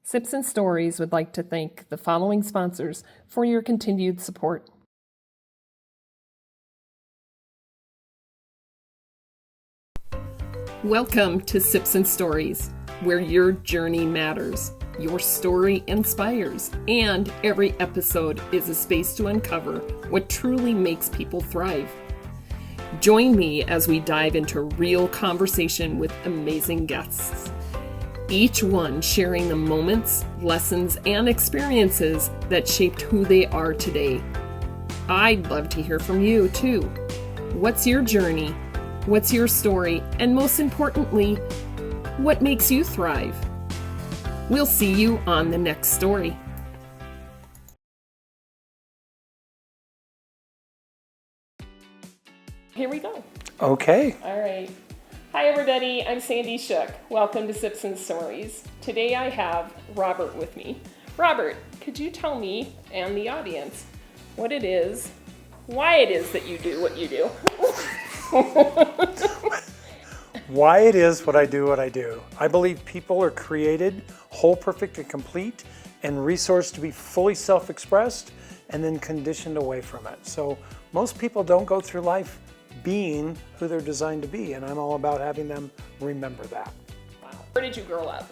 Sips and Stories would like to thank the following sponsors for your continued support. Welcome to Sips and Stories, where your journey matters, your story inspires, and every episode is a space to uncover what truly makes people thrive. Join me as we dive into real conversation with amazing guests, each one sharing the moments, lessons, and experiences that shaped who they are today. I'd love to hear from you, too. What's your journey? What's your story? And most importantly, what makes you thrive? We'll see you on the next story. Here we go. Okay. All right. Hi, everybody. I'm Sandy Shook. Welcome to Sips and Stories. Today I have Robert with me. Robert, could you tell me and the audience what it is, why it is that you do what you do? Why it is what I do. I believe people are created whole, perfect, and complete, and resourced to be fully self-expressed and then conditioned away from it. So most people don't go through life being who they're designed to be, and I'm all about having them remember that. Wow. Where did you grow up?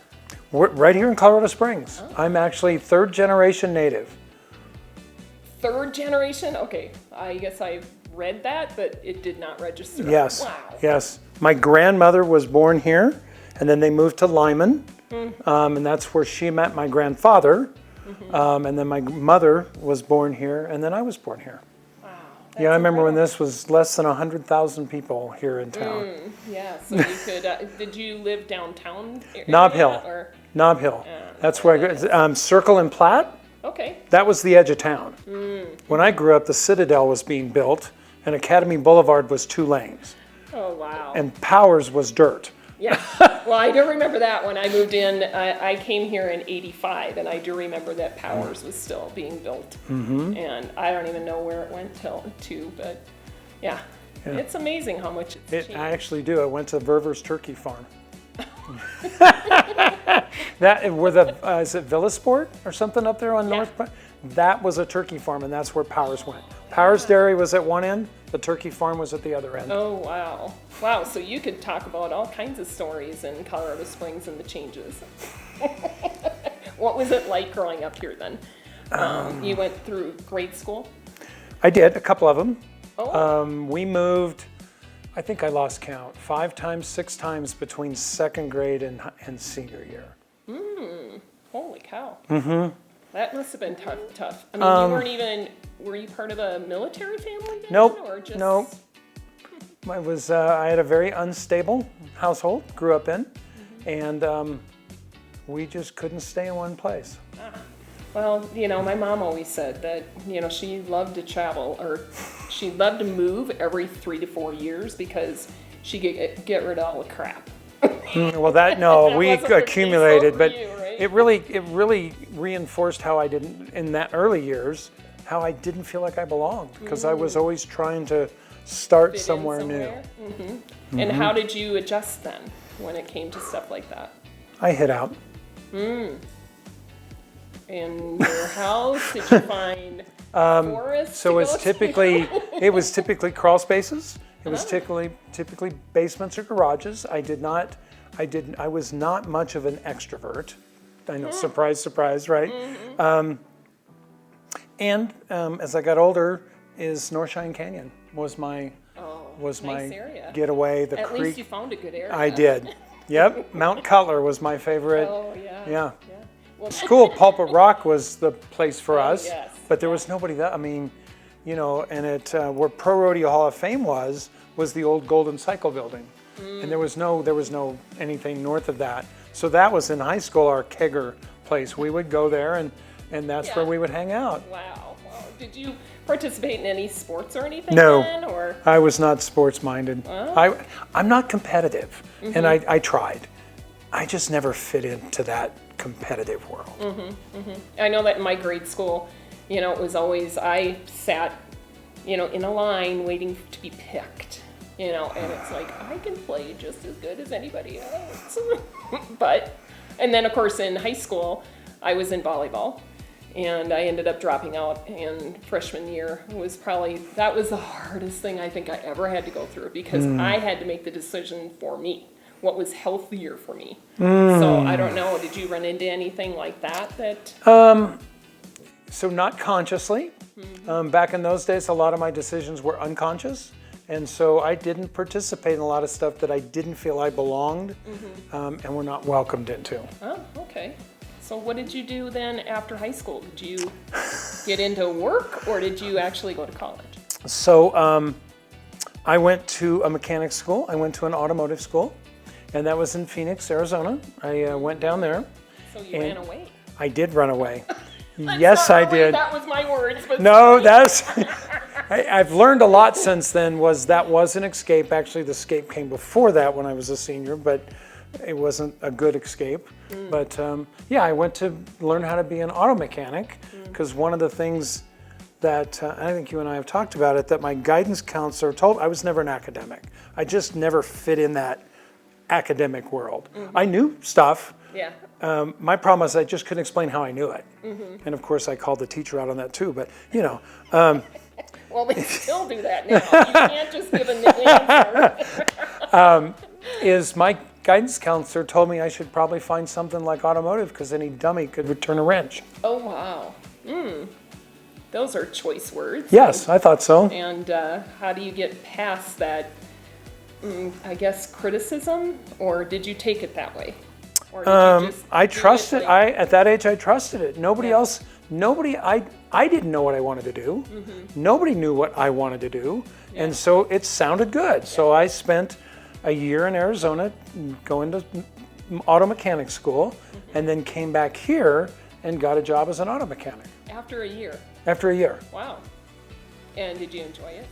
We're right here in Colorado Springs. Oh. I'm actually third generation native. Third generation? Okay, I guess I read that, but it did not register. Yes. Wow. Yes. My grandmother was born here, and then they moved to Lyman, and that's where she met my grandfather, and then my mother was born here, and then I was born here. Yeah, I remember when this was less than 100,000 people here in town. Yeah, so you could, did you live downtown? Nob Hill. Or? Nob Hill. That's where I go. Circle and Platte. Okay. That was the edge of town. When I grew up, the Citadel was being built, and Academy Boulevard was 2 lanes. Oh, wow. And Powers was dirt. Yeah. Well, I do remember that when I moved in. I came here in '85, and I do remember that Powers was still being built. And I don't even know where it went to, but yeah. It's amazing how much it's changed. I actually do. I went to Verver's Turkey Farm. Is it Villasport or something up there on North? That was a turkey farm, and that's where Powers went. Powers Dairy was at one end, the turkey farm was at the other end. Oh, wow. Wow, so you could talk about all kinds of stories in Colorado Springs and the changes. What was it like growing up here then? You went through grade school? I did, a couple of them. Oh. We moved, I think I lost count, 5 times, 6 times between second grade and senior year. Holy cow. That must have been tough. I mean, you weren't even, were you part of a military family then? Nope, or just... nope. I had a very unstable household, grew up in, and we just couldn't stay in one place. Well, my mom always said that, she loved to travel, or she loved to move every 3 to 4 years because she could get rid of all the crap. Well, we accumulated, but you, right? it really reinforced how I didn't, in that early years, how I didn't feel like I belonged, because I was always trying to start somewhere new. And how did you adjust then when it came to stuff like that? I hid out. In your house, did you find forests? So it was typically crawl spaces. It was typically basements or garages. I was not much of an extrovert. I know, surprise, right? And as I got older, North Cheyenne Canyon was my area. getaway. The At creek. least you found a good area. I did. Yep. Mount Cutler was my favorite. Oh yeah. Well, School Pulpit Rock was the place for us, yes. but there was nobody that. I mean, and where Pro Rodeo Hall of Fame was the old Golden Cycle building, and there was no anything north of that. So that was in high school our kegger place. We would go there, and that's where we would hang out. Wow. Did you participate in any sports or anything? No, then, or? I was not sports minded. I'm not competitive, and I tried. I just never fit into that competitive world. I know that in my grade school, it was always, I sat, in a line waiting to be picked. And it's like, I can play just as good as anybody else. And then, of course, in high school, I was in volleyball, and I ended up dropping out in freshman year. That was the hardest thing I think I ever had to go through, because I had to make the decision for me, what was healthier for me. So I don't know, did you run into anything like that? So not consciously. Back in those days, a lot of my decisions were unconscious. And so I didn't participate in a lot of stuff that I didn't feel I belonged and were not welcomed into. Oh, okay. So what did you do then after high school? Did you get into work, or did you actually go to college? So I went to a mechanics school. I went to an automotive school, and that was in Phoenix, Arizona. I went down there. So you ran away? I did run away. Yes, I did. That was my words. But no, that's... I've learned a lot since then. That was an escape. Actually, the escape came before that when I was a senior, but it wasn't a good escape. But yeah, I went to learn how to be an auto mechanic, because one of the things that I think you and I have talked about it, that my guidance counselor told, I was never an academic. I just never fit in that academic world. I knew stuff. Yeah. My problem was I just couldn't explain how I knew it. And of course, I called the teacher out on that too, but you know. Well, they still do that now. You can't just give an answer. Is my guidance counselor told me I should probably find something like automotive, because any dummy could return a wrench. Oh, wow. Those are choice words. Yes, I thought so. And how do you get past that, I guess, criticism? Or did you take it that way? Or did you just I trusted, at that age, I trusted it. I didn't know what I wanted to do. Nobody knew what I wanted to do. And so it sounded good. So I spent a year in Arizona going to auto mechanic school, and then came back here and got a job as an auto mechanic. After a year? After a year. Wow. And did you enjoy it?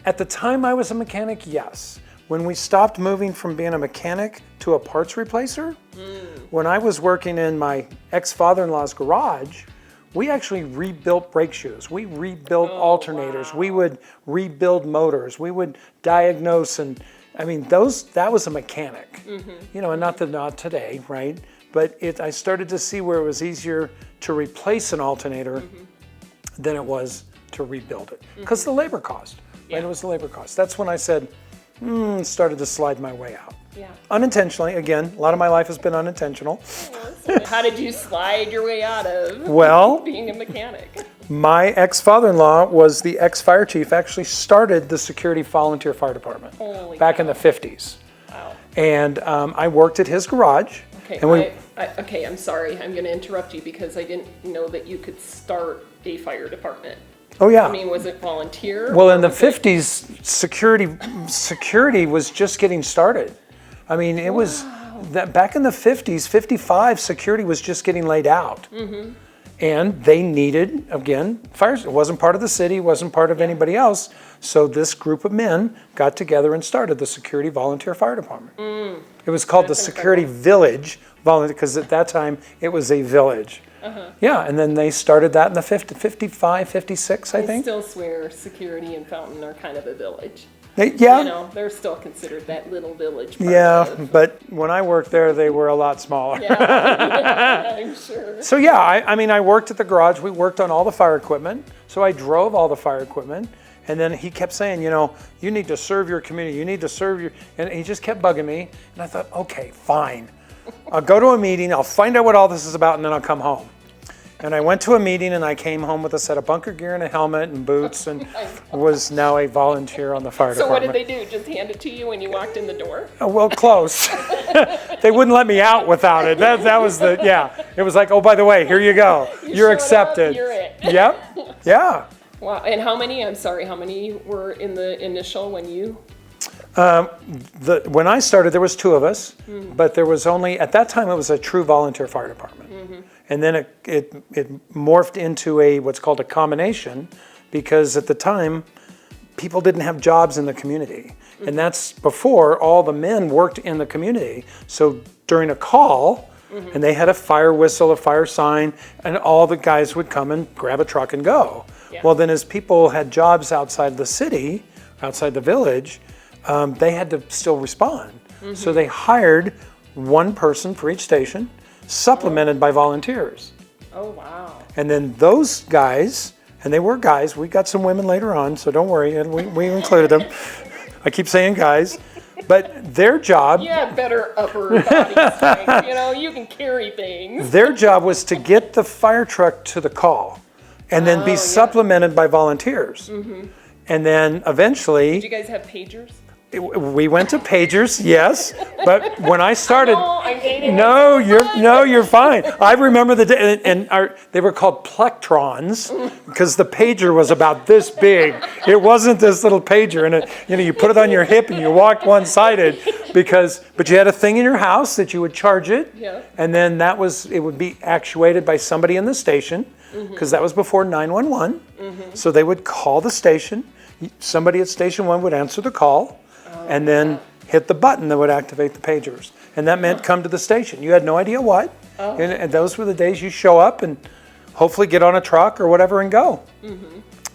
At the time I was a mechanic, yes. When we stopped moving from being a mechanic to a parts replacer, when I was working in my ex-father-in-law's garage, we actually rebuilt brake shoes. We rebuilt alternators. Wow. We would rebuild motors. We would diagnose, and I mean, that was a mechanic. You know, and not today, right? But I started to see where it was easier to replace an alternator than it was to rebuild it, because the labor cost. Right? It was the labor cost. That's when I said, started to slide my way out. Yeah. Unintentionally, again, a lot of my life has been unintentional. So how did you slide your way out of being a mechanic? My ex-father-in-law was the ex-fire chief, actually started the security volunteer fire department back in the 50s. Wow. And I worked at his garage. Okay, and okay, I'm sorry. I'm going to interrupt you, because I didn't know that you could start a fire department. Oh yeah. I mean, was it volunteer? Well, in the 50s, security was just getting started. I mean, it was that back in the 50s, 55, security was just getting laid out. And they needed, again, fires. It wasn't part of the city, wasn't part of anybody else. So this group of men got together and started the Security Volunteer Fire Department. It was called the Security Village Volunteer, because at that time it was a village. Yeah, and then they started that in the 55, 56, I think. I still swear security and Fountain are kind of a village. Yeah. You know, they're still considered that little village. But when I worked there, they were a lot smaller. Yeah, I'm sure. So yeah, I mean, I worked at the garage. We worked on all the fire equipment. So I drove all the fire equipment. And then he kept saying, you know, you need to serve your community. You need to serve your... And he just kept bugging me. And I thought, okay, fine. I'll go to a meeting. I'll find out what all this is about, and then I'll come home. And I went to a meeting, and I came home with a set of bunker gear and a helmet and boots, and was now a volunteer on the fire department. So what did they do? Just hand it to you when you walked in the door? Well, close. They wouldn't let me out without it. That was the, yeah. It was like, oh, by the way, here you go. You're accepted. Up, you're it. Yep. Yeah. Wow. And how many were in the initial when you? When I started, there was 2 of us, but there was only, at that time, it was a true volunteer fire department. And then it morphed into what's called a combination, because at the time, people didn't have jobs in the community. And that's before all the men worked in the community. So during a call, and they had a fire whistle, a fire sign, and all the guys would come and grab a truck and go. Yeah. Well, then as people had jobs outside the city, outside the village, they had to still respond. So they hired one person for each station supplemented by volunteers. Oh, wow. And then those guys, and they were guys, we got some women later on, so don't worry, and we included them. I keep saying guys, but their job... You have better upper body strength, you know, you can carry things. Their job was to get the fire truck to the call and then be supplemented by volunteers. And then eventually... Did you guys have pagers? We went to pagers, yes, but when I started... No, I'm dating you're fine. I remember the day, and they were called plectrons because the pager was about this big. It wasn't this little pager, and you put it on your hip and you walked one-sided but you had a thing in your house that you would charge it, and then it would be actuated by somebody in the station because that was before 911. So they would call the station. Somebody at station 1 would answer the call. And then hit the button that would activate the pagers. And that meant come to the station. You had no idea what. And those were the days you show up and hopefully get on a truck or whatever and go.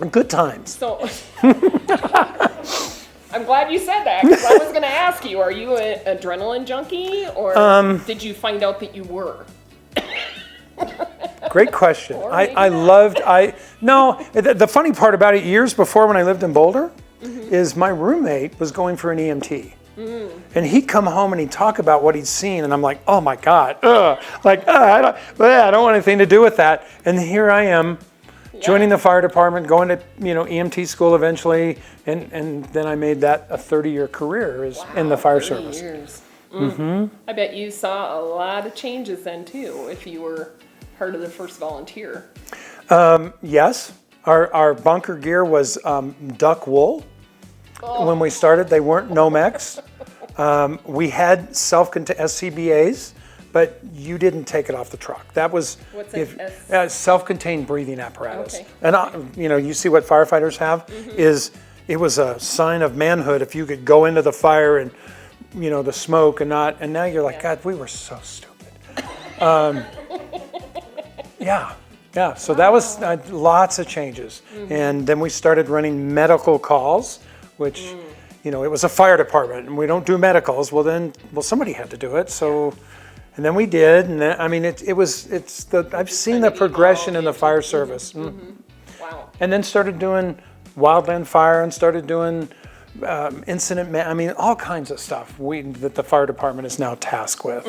Good times. So, I'm glad you said that because I was going to ask you, are you an adrenaline junkie or did you find out that you were? Great question. The funny part about it, years before when I lived in Boulder, is my roommate was going for an EMT. And he'd come home and he'd talk about what he'd seen, and I'm like, oh my God, I don't want anything to do with that. And here I am, joining the fire department, going to EMT school eventually, and then I made that a 30-year career in the fire service. Years. I bet you saw a lot of changes then too, if you were part of the first volunteer. Yes. Our bunker gear was duck wool. When we started, they weren't Nomex. We had self-contained SCBAs, but you didn't take it off the truck. That was self-contained breathing apparatus. Okay. And you see what firefighters have it was a sign of manhood if you could go into the fire and the smoke and now you're like, God, we were so stupid. Yeah, so that was lots of changes. And then we started running medical calls, which, it was a fire department and we don't do medicals. Well, somebody had to do it. So, and then we did. And then, I've seen the progression in the fire service. Wow. And then started doing wildland fire and started doing incident, all kinds of stuff that the fire department is now tasked with.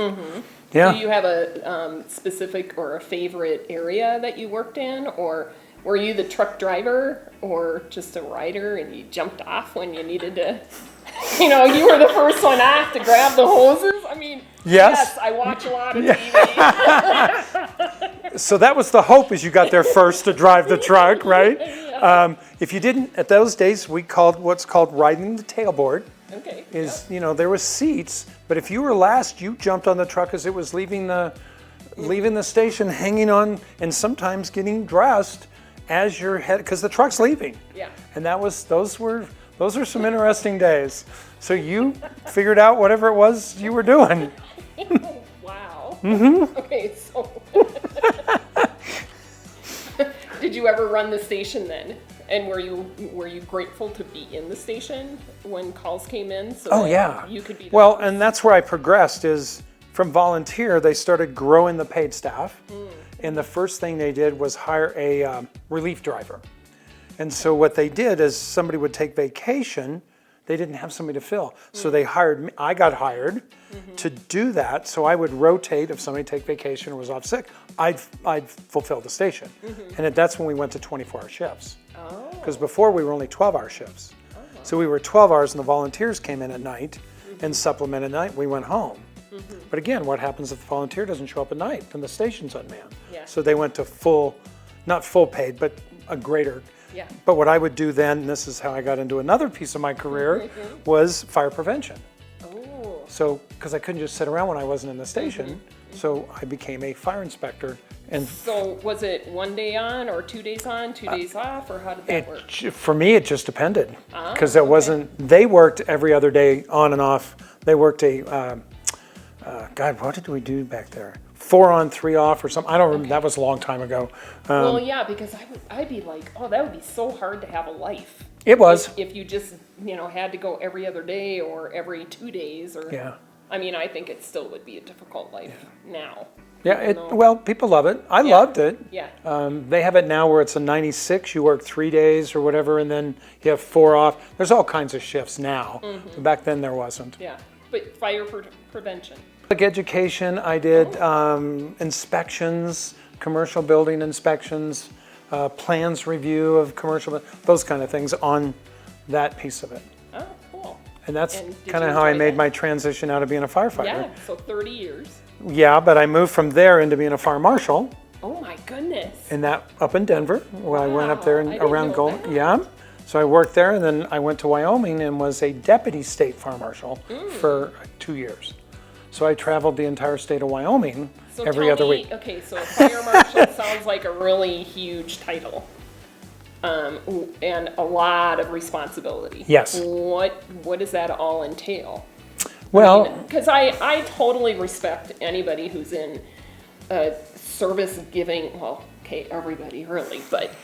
Yeah. Do you have a specific or a favorite area that you worked in, or were you the truck driver or just a rider and you jumped off when you needed to, you were the first one off to grab the hoses? Yes, I watch a lot of TV. So that was the hope, is you got there first to drive the truck, right? If you didn't, at those days, we called what's called riding the tailboard. Okay. There was seats, but if you were last, you jumped on the truck as it was leaving the station, hanging on, and sometimes getting dressed as your head, because the truck's leaving. Yeah. And those were some interesting days. So you figured out whatever it was you were doing. Wow. Okay, so did you ever run the station then? And were you grateful to be in the station when calls came in? So you could be. Well, and that's where I progressed. Is from volunteer, they started growing the paid staff, and the first thing they did was hire a relief driver. And so what they did is somebody would take vacation. They didn't have somebody to fill, so they hired me. I got hired to do that. So I would rotate if somebody take vacation or was off sick. I'd fulfill the station, and that's when we went to 24-hour shifts. Because before we were only 12-hour shifts. So we were 12 hours and the volunteers came in at night and supplemented at night. We went home. But again, what happens if the volunteer doesn't show up at night and the station's unmanned? Yeah. So they went to not full paid, but a greater. Yeah. But what I would do then, and this is how I got into another piece of my career, was fire prevention. Oh. So, because I couldn't just sit around when I wasn't in the station, so I became a fire inspector. And so was it 1 day on or 2 days on, 2 days off, or how did that work? For me, it just depended. Because they worked every other day on and off. They worked God, what did we do back there? 4 on, 3 off or something. I don't remember. That was a long time ago. Well, yeah, because I'd be like, oh, that would be so hard to have a life. It was. If you just, had to go every other day or every 2 days or. Yeah. I mean, I think it still would be a difficult life now. Yeah, well, people love it. I loved it. Yeah. They have it now where it's a 96, you work 3 days or whatever, and then you have 4 off. There's all kinds of shifts now. Back then there wasn't. Yeah, but fire prevention. Public education, I did inspections, commercial building inspections, plans review of commercial, those kind of things on that piece of it. Oh, cool. And that's And did kind of you how I enjoy made that? my transition out of being a firefighter. Yeah, so 30 years. Yeah, but I moved from there into being a fire marshal, Oh my goodness. and that up in Denver, where I went up there Wow, and I didn't around know Gold. that. Yeah, so I worked there, and then I went to Wyoming and was a deputy state fire marshal for 2 years. So I traveled the entire state of Wyoming So every tell other me, week. okay, so a fire marshal sounds like a really huge title. And a lot of responsibility. Yes. What does that all entail? Well, Because I totally respect anybody who's in service giving, well, okay, everybody really, but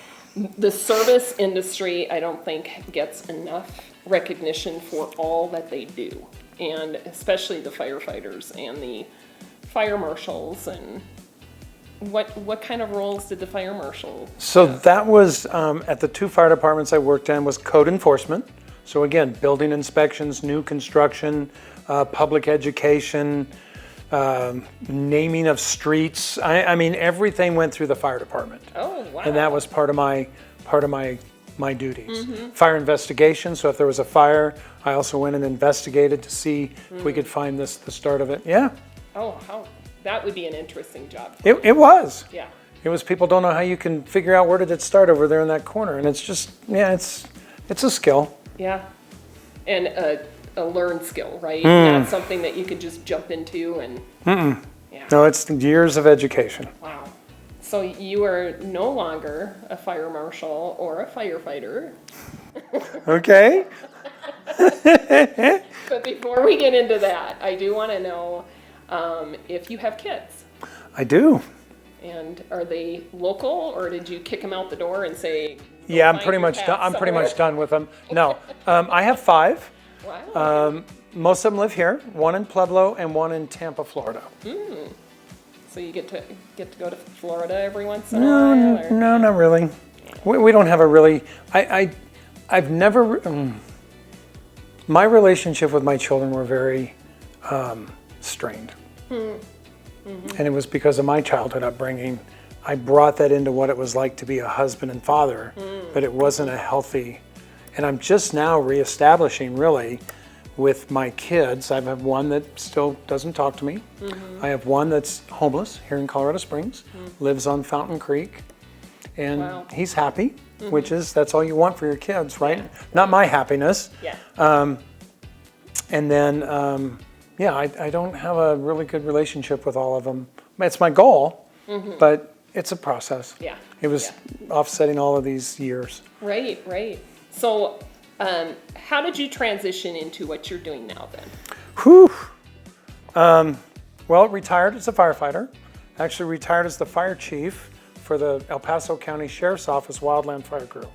the service industry, I don't think gets enough recognition for all that they do. And especially the firefighters and the fire marshals, and what kind of roles did the fire marshal? so that was at the 2 fire departments I worked in was code enforcement. So again, building inspections, new construction, public education, naming of streets. I mean, everything went through the fire department. Oh, wow. And that was part of my duties. Fire investigation, so if there was a fire, I also went and investigated to see if we could find the start of it. Yeah, Oh, that would be an interesting job. it was. Yeah. It was, people don't know how you can figure out where did it start over there in that corner. And it's just, yeah, it's a skill. Yeah. And a learned skill, right? Not something that you could just jump into and. Yeah. No, it's years of education. Wow. So you are no longer a fire marshal or a firefighter. Okay. But before we get into that, I do want to know if you have kids. I do. And are they local, or did you kick them out the door and say? "Go Yeah, I'm find pretty your much path done. I'm pretty much somewhere"? done with them. No, I have 5. Wow. Most of them live here. 1 in Pueblo and 1 in Tampa, Florida. So you get to go to Florida every once in a while? Or? No, not really. We don't have a really. I've never. My relationship with my children were very strained, and it was because of my childhood upbringing. I brought that into what it was like to be a husband and father, but it wasn't a healthy. And I'm just now reestablishing really with my kids. I have one that still doesn't talk to me. I have one that's homeless here in Colorado Springs, lives on Fountain Creek, and Wow. he's happy, which is, that's all you want for your kids, right? Not my happiness. Yeah. And then, I don't have a really good relationship with all of them. It's my goal, but it's a process. Yeah. It was offsetting all of these years. Right, right. So, how did you transition into what you're doing now then? Whew. Well, retired as a firefighter. Actually retired as the fire chief for the El Paso County Sheriff's Office Wildland Fire Crew.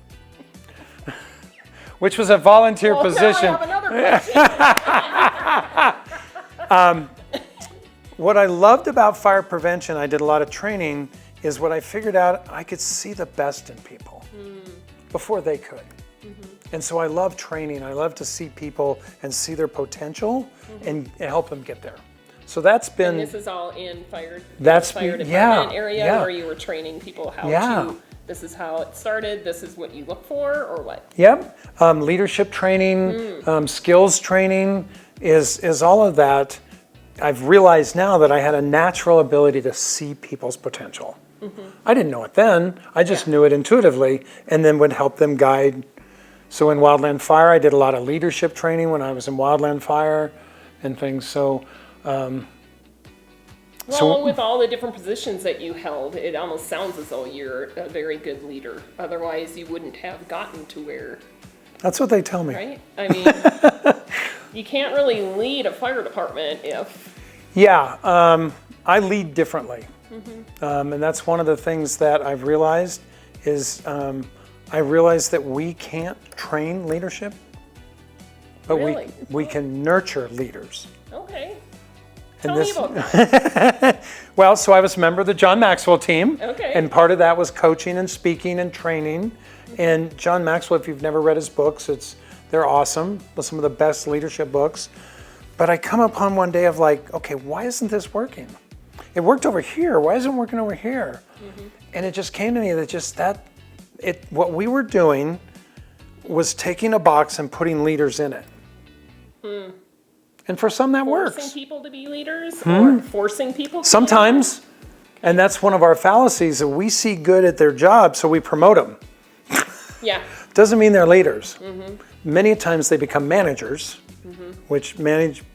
Which was a volunteer position. Now I have another question. What I loved about fire prevention, I did a lot of training, is what I figured out, I could see the best in people before they could. And so I love training. I love to see people and see their potential and help them get there. So that's been. And this is all in fire department yeah, area yeah. where you were training people how Yeah. to. This is how it started. This is what you look for, or what? Yep. Leadership training, skills training is all of that. I've realized now that I had a natural ability to see people's potential. I didn't know it then. I just knew it intuitively, and then would help them guide. So in Wildland Fire, I did a lot of leadership training when I was in Wildland Fire and things. So, Well, with all the different positions that you held, it almost sounds as though you're a very good leader. Otherwise, you wouldn't have gotten to where, that's what they tell me. right? I mean, you can't really lead a fire department if. Yeah, I lead differently. And that's one of the things that I've realized is I realized that we can't train leadership, but Really? we can nurture leaders. Okay. Tell me about that. Well, so I was a member of the John Maxwell team. Okay. And part of that was coaching and speaking and training. And John Maxwell, if you've never read his books, they're awesome. Some of the best leadership books. But I come upon one day of like, okay, why isn't this working? It worked over here. Why isn't it working over here? And it just came to me that what we were doing was taking a box and putting leaders in it. And for some that works. Forcing people to be leaders or forcing people to Sometimes. be leaders? And that's one of our fallacies, that we see good at their job, so we promote them. Yeah. Doesn't mean they're leaders. Many times they become managers, which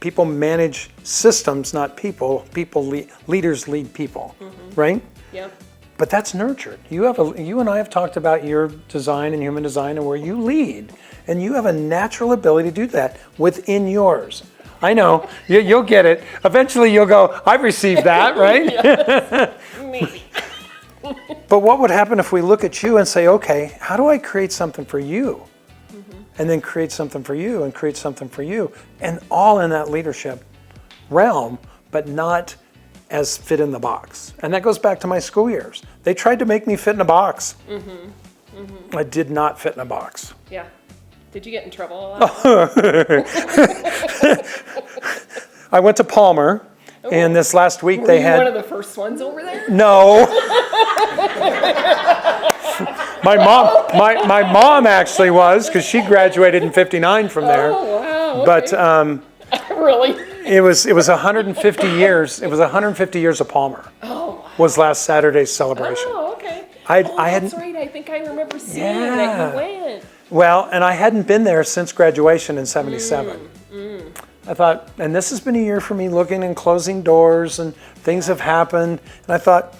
people manage systems, not people. Leaders lead people, right? Yeah. But that's nurtured. You and I have talked about your design and human design and where you lead, and you have a natural ability to do that within yours. I know, you'll get it. Eventually you'll go, I've received that, right? Maybe. But what would happen if we look at you and say, okay, how do I create something for you? And then create something for you and create something for you, and all in that leadership realm, but not as fit in the box. And that goes back to my school years. They tried to make me fit in a box. I did not fit in a box. Yeah. Did you get in trouble a lot? I went to Palmer, and this last week Were you one of the first ones over there? No. My mom actually was, because she graduated in '59 from there. Oh, wow. Okay. But really? it was 150 years. It was 150 years of Palmer. Oh, wow. Was last Saturday's celebration. Oh, okay. Hadn't. That's right. I think I remember seeing Yeah. that you went. Well, and I hadn't been there since graduation in '77. I thought, and this has been a year for me looking and closing doors, and things have happened, and I thought,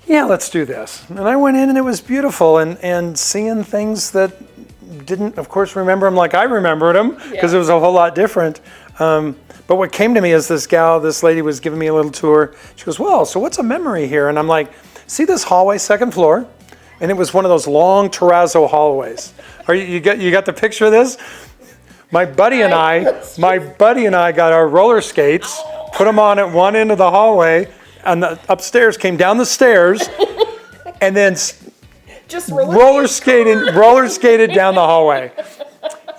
yeah, let's do this. And I went in, and it was beautiful, and seeing things that didn't, of course, remember them like I remembered them, because it was a whole lot different. But what came to me is this lady was giving me a little tour. She goes, well, so what's a memory here? And I'm like, see this hallway, second floor? And it was one of those long terrazzo hallways. You got the picture of this? My buddy and I got our roller skates, put them on at one end of the hallway, and the upstairs, came down the stairs, and then Just roller skated down the hallway.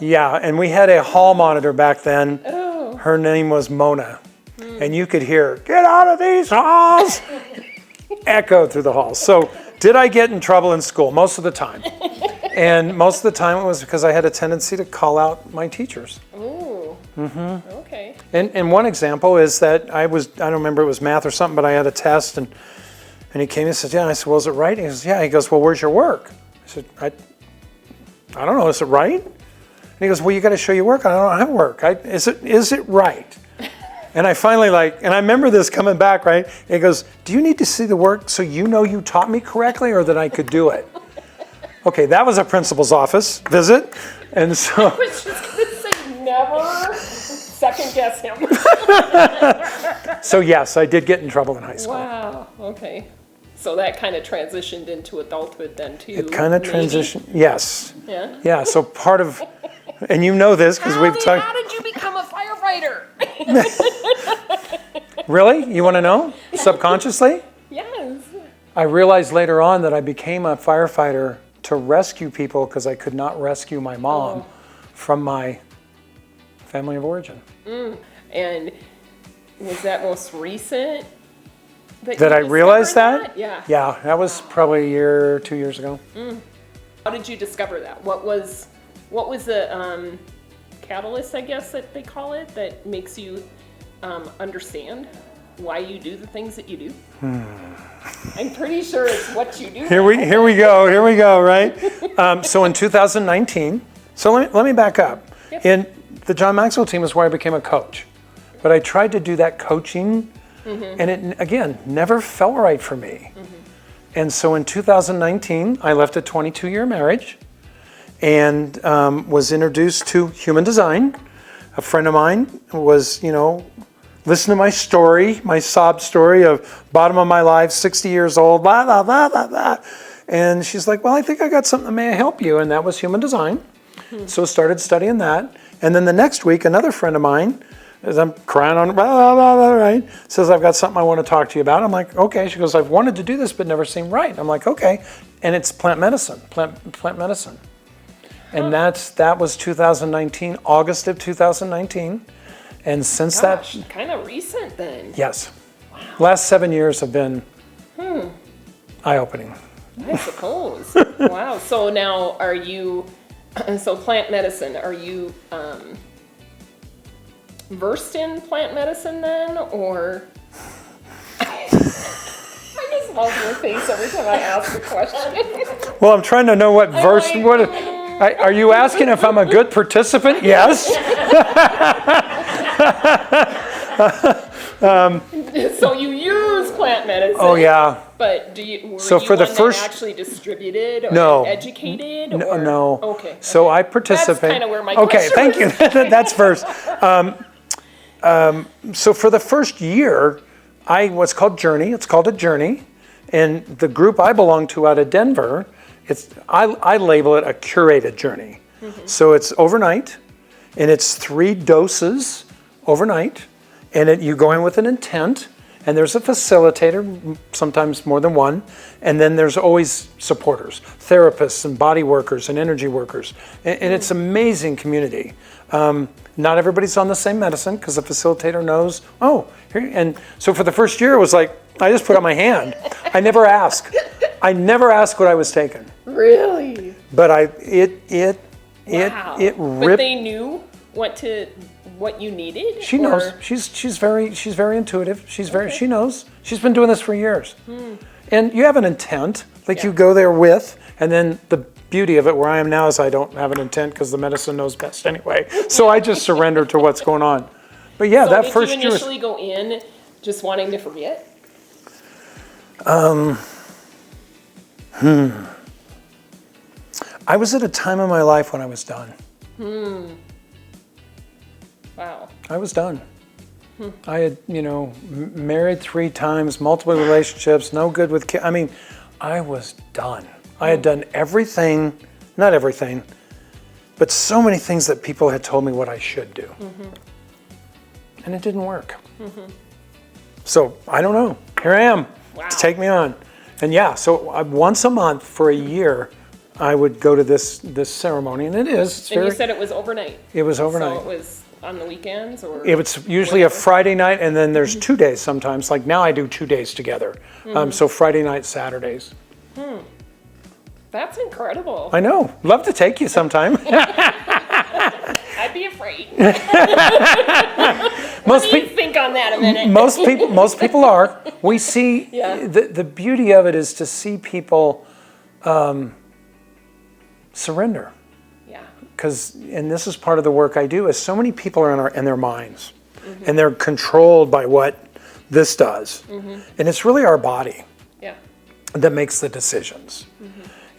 Yeah, and we had a hall monitor back then. Oh. Her name was Mona, and you could hear, "Get out of these halls!" echo through the halls. So, did I get in trouble in school? Most of the time. And most of the time it was because I had a tendency to call out my teachers. Ooh. Okay. And one example is that I don't remember, it was math or something, but I had a test, and he came and said, yeah. And I said, well, is it right? And he goes, yeah. He goes, well, where's your work? I said, I don't know, is it right? And he goes, well, you got to show your work. I don't have work. Is it right? And I finally and I remember this coming back, right? And he goes, do you need to see the work so you know you taught me correctly or that I could do it? Okay, that was a principal's office visit. And so. I was just going to say never second guess him. So yes, I did get in trouble in high school. Wow, okay. So that kind of transitioned into adulthood then too. It kind of transitioned, yes. Yeah? Yeah, so part of, and you know this because we've talked. How did you become a firefighter? Really? You want to know? Subconsciously? Yes. I realized later on that I became a firefighter to rescue people because I could not rescue my mom from my family of origin. And was that most recent? That I realized that? Yeah. Yeah, that was probably a year, 2 years ago. How did you discover that? What was the catalyst, I guess that they call it, that makes you understand why you do the things that you do? I'm pretty sure it's what you do. Here we go, right? So in 2019, so let me back up. Yep. In the John Maxwell team is where I became a coach. But I tried to do that coaching, and it, again, never felt right for me. And so in 2019, I left a 22-year marriage and was introduced to human design. A friend of mine was, listen to my story, my sob story of bottom of my life, 60 years old, blah, blah, blah, blah, blah. And she's like, well, I think I got something that may help you. And that was human design. So started studying that. And then the next week, another friend of mine As I'm crying on, blah, blah, blah, blah, right? Says, I've got something I want to talk to you about. I'm like, okay. She goes, I've wanted to do this, but never seemed right. I'm like, okay. And it's plant medicine, plant medicine. And that was 2019, August of 2019. And since Gosh, kind of recent then. Yes. Wow. Last 7 years have been eye-opening. I suppose. Wow. So now so plant medicine, are you versed in plant medicine then, or? I just love your face every time I ask the question. Well, I'm trying to know what versed, are you asking if I'm a good participant? Yes. So you use plant medicine. Oh yeah. But were so you for the one first that actually distributed or no educated? No. Okay. So I participate. That's kind of where my okay. question Thank you. That's first. So for the first year, what's called Journey. It's called a journey, and the group I belong to out of Denver, I label it a curated journey. Mm-hmm. So it's overnight, and it's 3 doses overnight, and you go in with an intent. And there's a facilitator, sometimes more than one, and then there's always supporters, therapists and body workers and energy workers. And it's an amazing community. Not everybody's on the same medicine because the facilitator knows, here. And so for the first year, it was like, I just put out my hand. I never asked what I was taking. Really? But it Wow. ripped. But they knew what you needed? She knows. She's very intuitive. She knows. She's been doing this for years. And you have an intent, you go there with, and then the beauty of it where I am now is I don't have an intent because the medicine knows best anyway. So I just surrender to what's going on. But yeah, so that first year. Did you initially go in just wanting to forget? I was at a time in my life when I was done. Wow. I was done. I had, married 3 times, multiple relationships, no good with kids. I mean, I was done. I had done everything, not everything, but so many things that people had told me what I should do. And it didn't work. So I don't know. Here I am. Wow. Take me on. And yeah, so once a month for a year, I would go to this ceremony, and you said it was overnight. It was overnight. So it was on the weekends, or it was usually a Friday night, and then there's 2 days sometimes. Like now, I do 2 days together. So Friday night, Saturdays. That's incredible. I know. Love to take you sometime. I'd be afraid. What do you think on that a minute? Most people are. We see the beauty of it is to see people surrender. And this is part of the work I do, is so many people are in their minds, and they're controlled by what this does. And it's really our body that makes the decisions.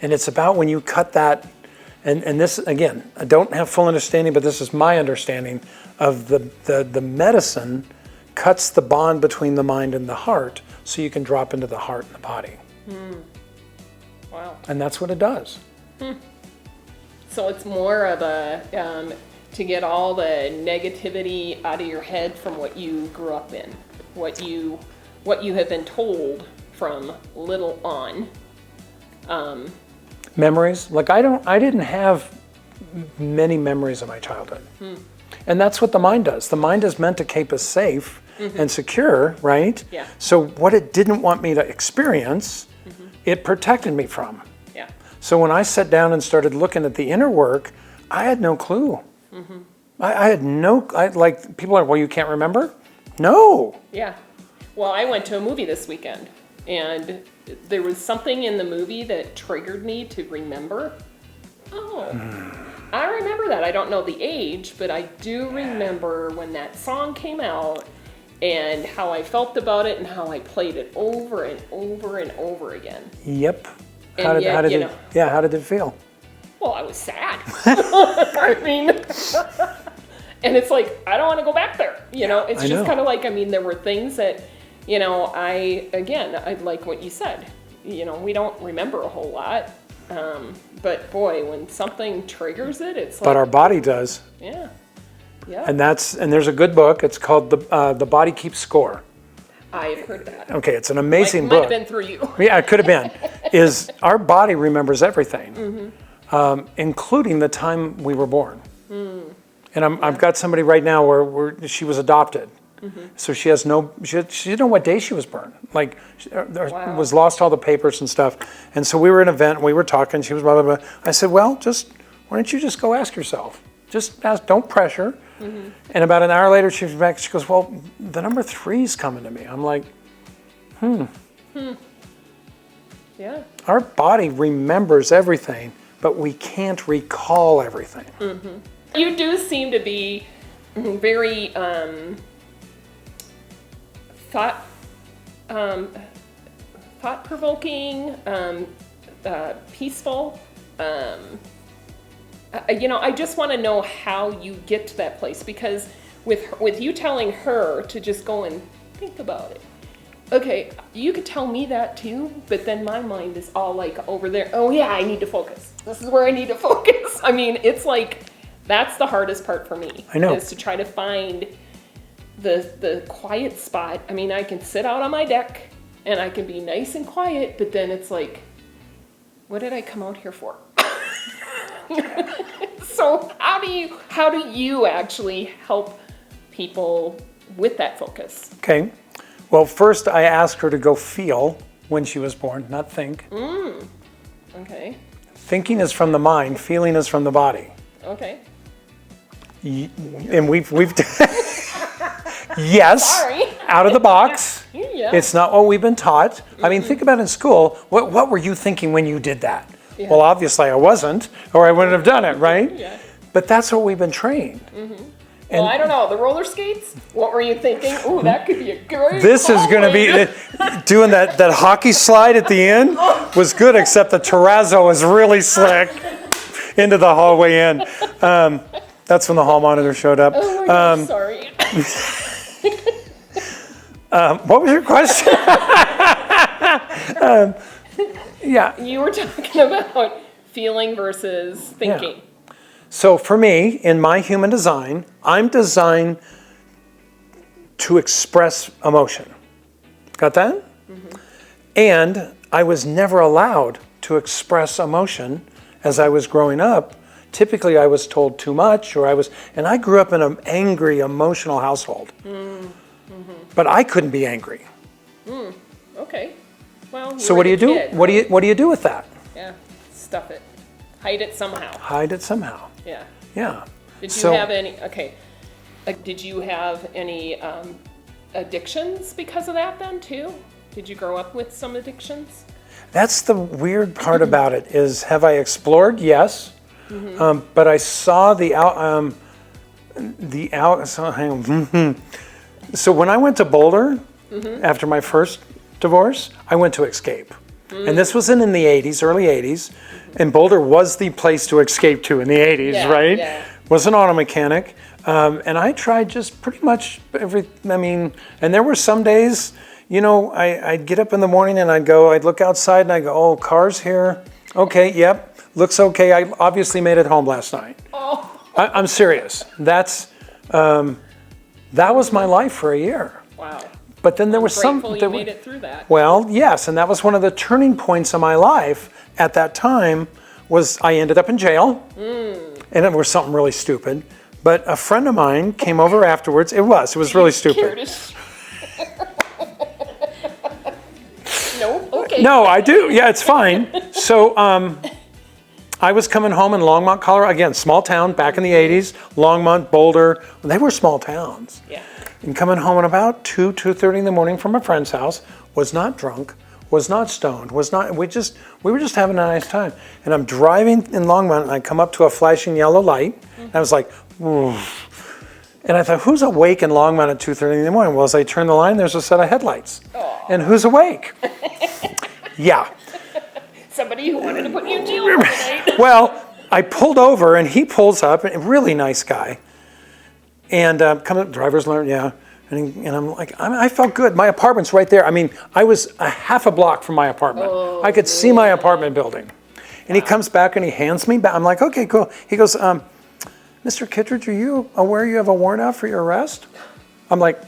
And it's about when you cut that, and this, again, I don't have full understanding, but this is my understanding of the medicine cuts the bond between the mind and the heart, so you can drop into the heart and the body. Wow. And that's what it does. So it's more of to get all the negativity out of your head from what you grew up in, what you have been told from little on. Memories, I didn't have many memories of my childhood, and that's what the mind does. The mind is meant to keep us safe and secure, right? Yeah. So what it didn't want me to experience, it protected me from. Yeah. So when I sat down and started looking at the inner work, I had no clue. I had people are, well, you can't remember? No. Yeah. Well, I went to a movie this weekend, and there was something in the movie that triggered me to remember. I remember that. I don't know the age, but I do remember when that song came out and how I felt about it and how I played it over and over and over again. Yep. How did it feel? Well, I was sad. I mean, and it's like, I don't want to go back there. It's just kind of like, there were things that, I like what you said, we don't remember a whole lot. But boy, when something triggers it, it's like. But our body does. Yeah. Yeah. And there's a good book. It's called The Body Keeps Score. I've heard that. Okay, it's an amazing Might book. have been through you. Yeah, it could have been. Is our body remembers everything, including the time we were born. And I've got somebody right now where she was adopted. So she has she didn't know what day she was born. Like, was lost all the papers and stuff. And so we were at an event, and we were talking, she was blah, blah, blah. I said, well, why don't you just go ask yourself? Just ask, don't pressure. And about an hour later, she was back, she goes, well, the number 3's coming to me. I'm like, Yeah. Our body remembers everything, but we can't recall everything. You do seem to be very thought-provoking, peaceful. I just want to know how you get to that place, because with you telling her to just go and think about it. Okay, you could tell me that too, but then my mind is all like over there. Oh yeah, I need to focus. This is where I need to focus. I mean, it's like, that's the hardest part for me. I know. Is to try to find the quiet spot. I mean, I can sit out on my deck and I can be nice and quiet, but then it's like, what did I come out here for? So how do you actually help people with that focus? Okay. Well, first I asked her to go feel when she was born, not think. Okay. Thinking is from the mind, feeling is from the body. Okay. And we've yes, Sorry. out of the box. Yeah. It's not what we've been taught. I mean, think about in school, what were you thinking when you did that? Yeah. Well, obviously I wasn't, or I wouldn't have done it, right? Yeah. But that's what we've been trained. Well, I don't know. The roller skates? What were you thinking? Ooh, that could be a great This is going to be, doing that hockey slide at the end was good, except the terrazzo was really slick into the hallway in. That's when the hall monitor showed up. Oh my gosh, sorry. What was your question? Yeah. You were talking about feeling versus thinking. So for me, in my human design, I'm designed to express emotion. Got that? And I was never allowed to express emotion as I was growing up. Typically, I was told too much, and I grew up in an angry, emotional household. But I couldn't be angry. Okay. Well, So what do you do? Kid, What do you do with that? Yeah. Stuff it. Hide it somehow. Hide it somehow. Yeah. Yeah. Did you have any? Okay. Did you have any addictions because of that then too? Did you grow up with some addictions? That's the weird part about it. Is have I explored? Yes. But I saw So when I went to Boulder after my first divorce, I went to escape. And this was in the 80s, early 80s. And Boulder was the place to escape to in the 80s, right? Yeah. Was an auto mechanic. And I tried just pretty much and there were some days, I'd get up in the morning and I'd look outside and I'd go, oh, car's here. Okay, yep, looks okay. I obviously made it home last night. Oh. I'm serious. That was my life for a year. Wow. But then there was Grateful you made it through that. Well, yes, and that was one of the turning points of my life at that time. Was I ended up in jail, and it was something really stupid. But a friend of mine came over afterwards. It was really stupid. No, okay. No, I do. Yeah, it's fine. So I was coming home in Longmont, Colorado. Again, small town back in the 80s. Longmont, Boulder, they were small towns. Yeah. And coming home at about 2:30 in the morning from a friend's house, was not drunk, was not stoned, we were just having a nice time. And I'm driving in Longmont and I come up to a flashing yellow light. And I was like, ooh. And I thought, who's awake in Longmont at 2:30 in the morning? Well, as I turn the line, there's a set of headlights. Aww. And who's awake? Yeah. Somebody who wanted to put you in jail for the night. Well, I pulled over and he pulls up, a really nice guy. And come up, driver's learn, yeah. And I'm like, I felt good. My apartment's right there. I mean, I was a half a block from my apartment. Oh, I could see my apartment building. And he comes back and he hands me back. I'm like, okay, cool. He goes, Mr. Kittridge, are you aware you have a warrant out for your arrest? I'm like,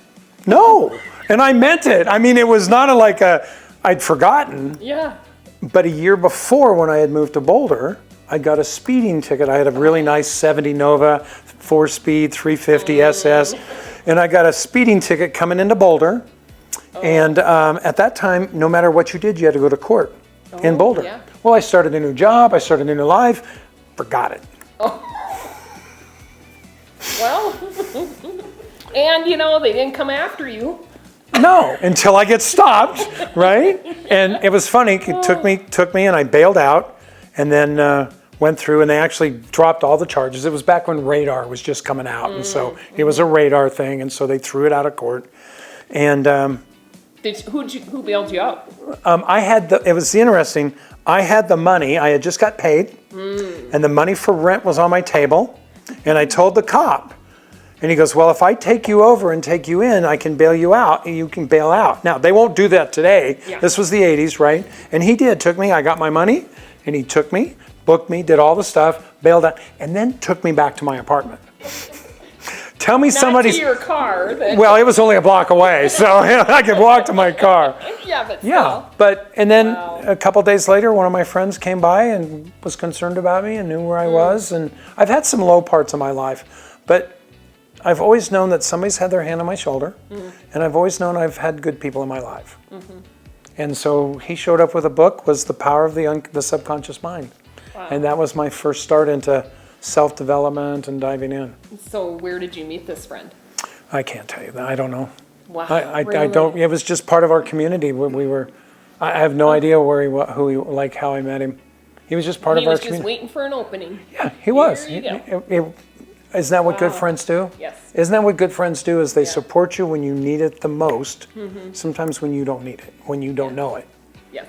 no. And I meant it. I mean, it was not I'd forgotten. Yeah. But a year before, when I had moved to Boulder, I got a speeding ticket. I had a really nice 70 Nova, 4-speed, 350 SS. And I got a speeding ticket coming into Boulder. And at that time, no matter what you did, you had to go to court in Boulder. Yeah. Well, I started a new job. I started a new life. Forgot it. Well, and they didn't come after you. No, until I get stopped, right? And it was funny. It took me, and I bailed out, and then went through, and they actually dropped all the charges. It was back when radar was just coming out, and so it was a radar thing, and so they threw it out of court. And who bailed you out? it was interesting. I had the money. I had just got paid, and the money for rent was on my table, and I told the cop. And he goes, well, if I take you over and take you in, I can bail you out, and you can bail out. Now, they won't do that today. Yeah. This was the 80s, right? And he did, took me, I got my money, and he took me, booked me, did all the stuff, bailed out, and then took me back to my apartment. Tell me somebody's... Not to your car. Well, it was only a block away, so I could walk to my car. Yeah, but still. Yeah, and then a couple days later, one of my friends came by and was concerned about me and knew where I was. And I've had some low parts of my life, but I've always known that somebody's had their hand on my shoulder, and I've always known I've had good people in my life. And so he showed up with a book, was The Power of the Subconscious Mind. Wow. And that was my first start into self-development and diving in. So where did you meet this friend? I can't tell you that. I don't know. Wow. I really? don't. It was just part of our community. I have no idea how I met him. He was just part of our community. He was just waiting for an opening. Yeah, he was. There you go. Isn't that what good friends do? Yes. Isn't that what good friends do? Is they support you when you need it the most, sometimes when you don't need it, when you don't know it. Yes.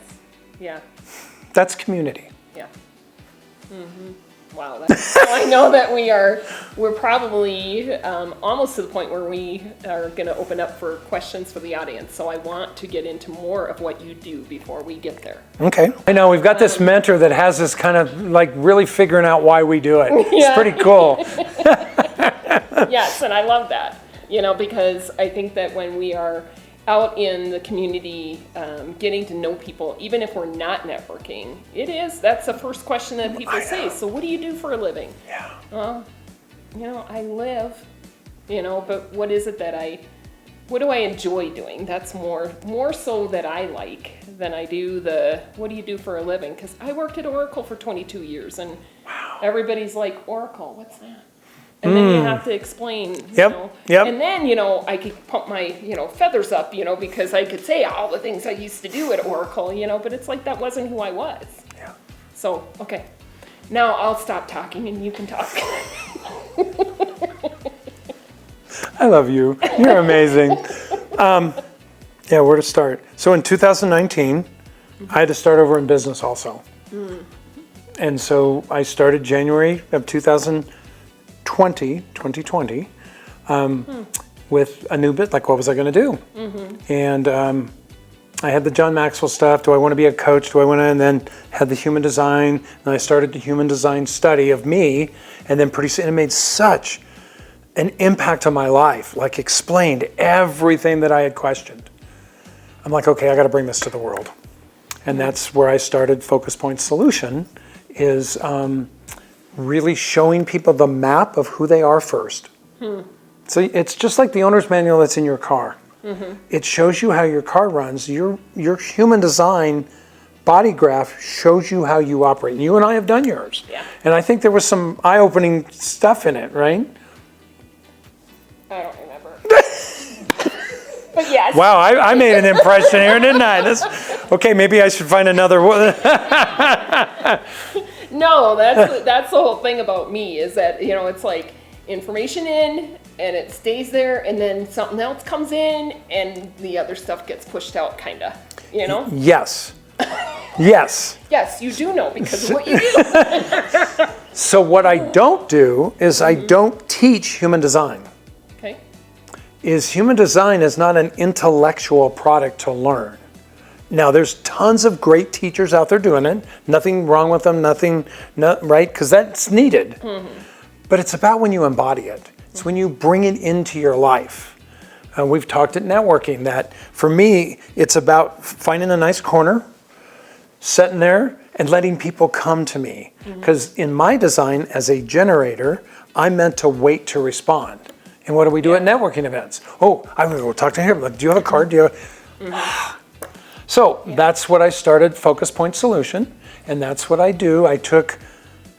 Yeah. That's community. Yeah. Wow. So I know that we're probably almost to the point where we are going to open up for questions for the audience. So I want to get into more of what you do before we get there. Okay. I know we've got this mentor that has this kind of like really figuring out why we do it. It's pretty cool. Yes, and I love that, because I think that when we are out in the community, getting to know people, even if we're not networking, that's the first question that people say. So what do you do for a living? Yeah. Well, I live, but what is it what do I enjoy doing? That's more so that I like than I do what do you do for a living? Because I worked at Oracle for 22 years, and everybody's like, Oracle, what's that? And then you have to explain, Yep. And then, I could pump my, feathers up, because I could say all the things I used to do at Oracle, but it's like that wasn't who I was. Yeah. So, okay. Now I'll stop talking and you can talk. I love you. You're amazing. Where to start? So in 2019, I had to start over in business also. And so I started January of 2020, with a new bit, like what was I going to do? And I had the John Maxwell stuff. Do I want to be a coach? And then had the human design. And I started the human design study of me. And then pretty soon it made such an impact on my life, like explained everything that I had questioned. I'm like, okay, I got to bring this to the world. And that's where I started Focus Point Solution, is really showing people the map of who they are first. So it's just like the owner's manual that's in your car. It shows you how your car runs. Your human design body graph shows you how you operate. And you and I have done yours. Yeah. And I think there was some eye-opening stuff in it, right? I don't remember. But yes. Wow, I made an impression here, didn't I? Okay, maybe I should find another one. No, that's the whole thing about me, is that, it's like information in and it stays there, and then something else comes in and the other stuff gets pushed out, kind of, Yes. Yes. Yes, you do know because of what you do. So what I don't do is I don't teach human design. Okay. Human design is not an intellectual product to learn. Now, there's tons of great teachers out there doing it. Nothing wrong with them, right? Because that's needed. But it's about when you embody it. It's when you bring it into your life. We've talked at networking that for me, it's about finding a nice corner, sitting there, and letting people come to me. Because in my design as a generator, I'm meant to wait to respond. And what do we do at networking events? Oh, I'm going to go talk to him. Do you have a card? Do you have... So that's what I started, Focus Point Solution. And that's what I do. I took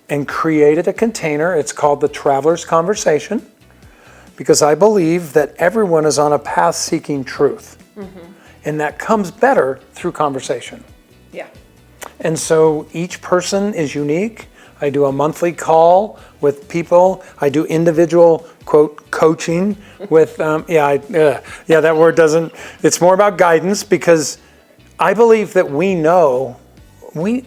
and created a container. It's called the Traveler's Conversation. Because I believe that everyone is on a path seeking truth. And that comes better through conversation. Yeah. And so each person is unique. I do a monthly call with people. I do individual, quote, coaching with, that word doesn't, it's more about guidance because I believe that we know. We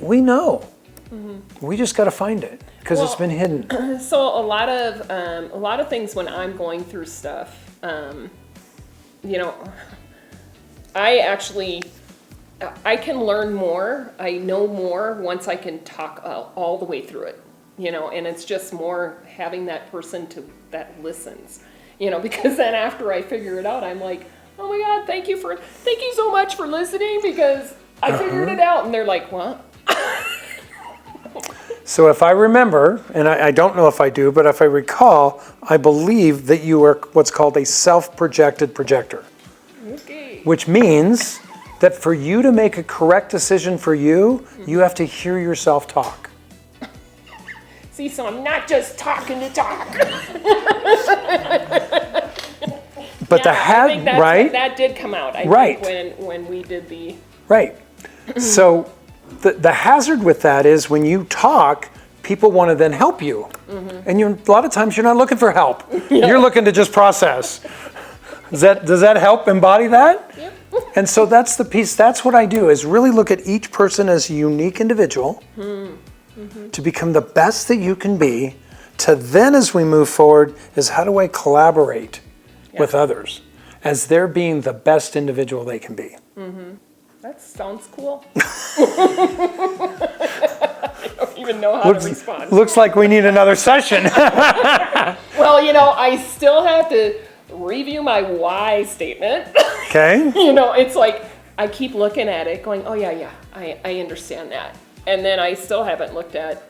just got to find it because it's been hidden. So a lot of things when I'm going through stuff, I can learn more. I know more once I can talk all the way through it, and it's just more having that person that listens, because then after I figure it out, I'm like, oh my God, thank you so much for listening because I figured it out. And they're like, what? So if I remember, and I don't know if I do, but if I recall, I believe that you are what's called a self-projected projector. Okay. Which means that for you to make a correct decision for you, you have to hear yourself talk. See, so I'm not just talking to talk. But I think right? That did come out. I think when we did the... Right. So the hazard with that is when you talk, people want to then help you. And a lot of times you're not looking for help. You're looking to just process. Does that help embody that? Yep. And so that's the piece, that's what I do, is really look at each person as a unique individual to become the best that you can be, to then as we move forward is how do I collaborate with others as they're being the best individual they can be. That sounds cool. I don't even know how to respond. Looks like we need another session. Well, I still have to review my why statement. Okay. It's like I keep looking at it going, oh yeah, I understand that. And then I still haven't looked at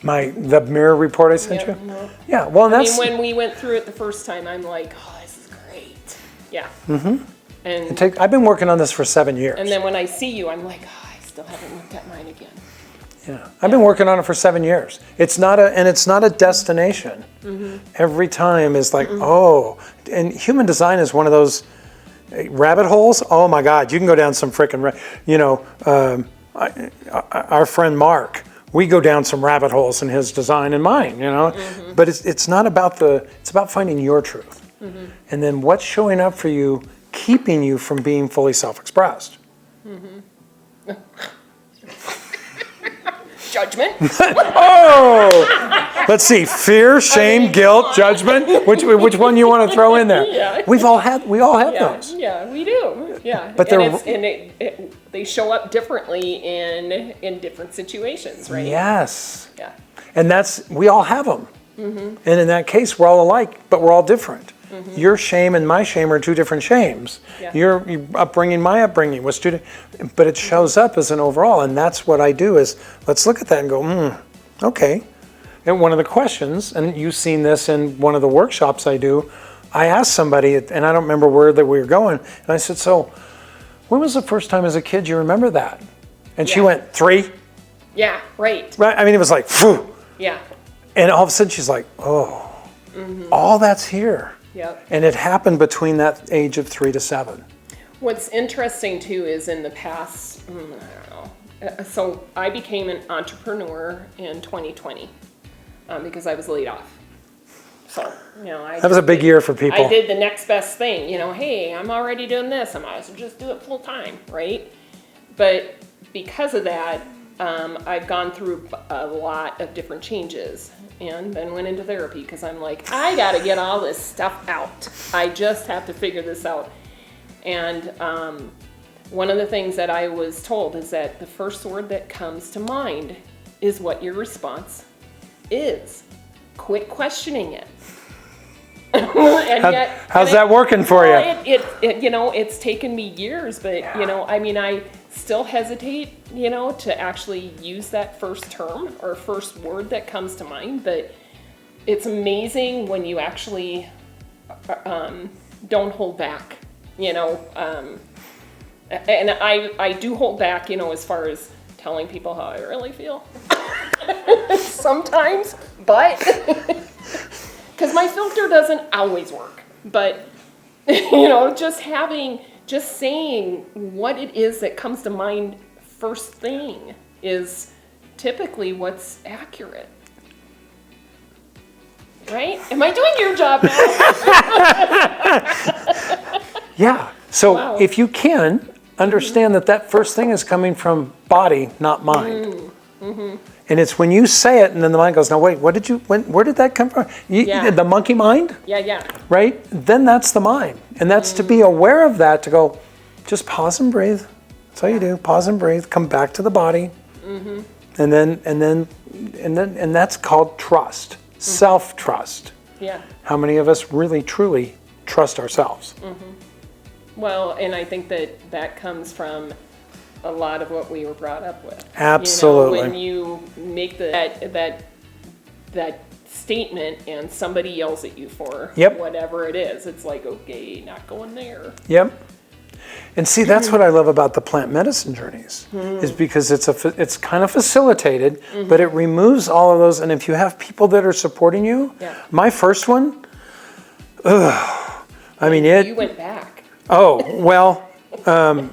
the mirror report I sent you? No. Yeah, well, that's... when we went through it the first time, I'm like, oh, this is great. Yeah. And I've been working on this for 7 years. And then when I see you, I'm like, oh, I still haven't looked at mine again. Yeah, I've been working on it for 7 years. It's not a destination. Every time is like, oh, and human design is one of those rabbit holes. Oh my God, you can go down some frickin', our friend Mark, we go down some rabbit holes in his design and mine, but it's not about it's about finding your truth. And then what's showing up for you, keeping you from being fully self-expressed. Judgment. Oh, let's see. Fear, shame, guilt, judgment. Which one you want to throw in there? Yeah. We all have those. Yeah, we do. Yeah, but they show up differently in different situations, right? Yes. Yeah. And we all have them. And in that case, we're all alike, but we're all different. Your shame and my shame are two different shames. Yeah. Your upbringing, my upbringing was two different, but it shows up as an overall. And that's what I do is let's look at that and go, okay. And one of the questions, and you've seen this in one of the workshops I do, I asked somebody, and I don't remember where that we were going, and I said, so when was the first time as a kid you remember that? And she went, 3. Yeah, right. Right? I mean, it was like, phew. Yeah. And all of a sudden she's like, oh, all that's here. Yep. And it happened between that age of 3 to 7. What's interesting too is in the past, I don't know. So I became an entrepreneur in 2020 because I was laid off. So, that was a big year for people. I did the next best thing. Hey, I'm already doing this. I might as well just do it full time, right? But because of that, I've gone through a lot of different changes and then went into therapy because I'm like, I got to get all this stuff out. I just have to figure this out. And one of the things that I was told is that the first word that comes to mind is what your response is. quit questioning it. And how's that working for you? It's taken me years, but I still hesitate, to actually use that first term or first word that comes to mind. But it's amazing when you actually don't hold back, and I do hold back, as far as telling people how I really feel sometimes, but because my filter doesn't always work. But just saying what it is that comes to mind first thing is typically what's accurate. Right? Am I doing your job now? Yeah. So Wow. if you can understand that first thing is coming from body, not mind. Mm-hmm. And it's when you say it and then the mind goes, no, wait, where did that come from? Yeah. The monkey mind? Yeah. Right? Then that's the mind. And that's to be aware of that, to go, just pause and breathe. That's all you do. Pause and breathe. Come back to the body. Mm-hmm. And that's called trust. Self-trust. Yeah. How many of us really, truly trust ourselves? Mm-hmm. Well, and I think that comes from a lot of what we were brought up with. Absolutely. When you make that statement and somebody yells at you for whatever it is, it's like, okay, not going there. Yep. And see, that's what I love about the plant medicine journeys, is because it's kind of facilitated, but it removes all of those. And if you have people that are supporting you, my first one, you went back. Oh, well,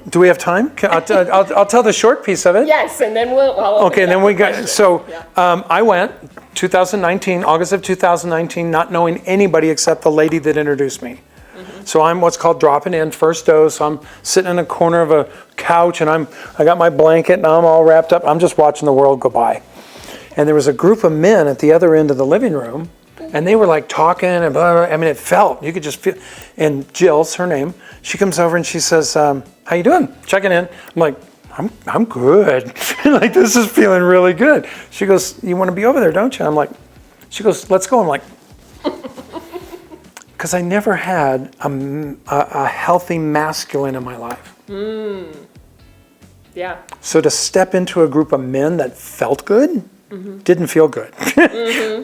do we have time? I'll tell the short piece of it. Yes, and then we'll. Okay, and then we got. So I went 2019, August of 2019, not knowing anybody except the lady that introduced me. So I'm what's called dropping in, first dose. I'm sitting in a corner of a couch, and I got my blanket, and I'm all wrapped up. I'm just watching the world go by. And there was a group of men at the other end of the living room, and they were like talking and blah, blah, blah. I mean, it felt, you could just feel. And Jill's her name. She comes over and she says, "How you doing? Checking in." I'm like, I'm good. Like, this is feeling really good. She goes, "You want to be over there, don't you?" I'm like, she goes, "Let's go." I'm like, because I never had a healthy masculine in my life. Yeah. So to step into a group of men that felt good, didn't feel good,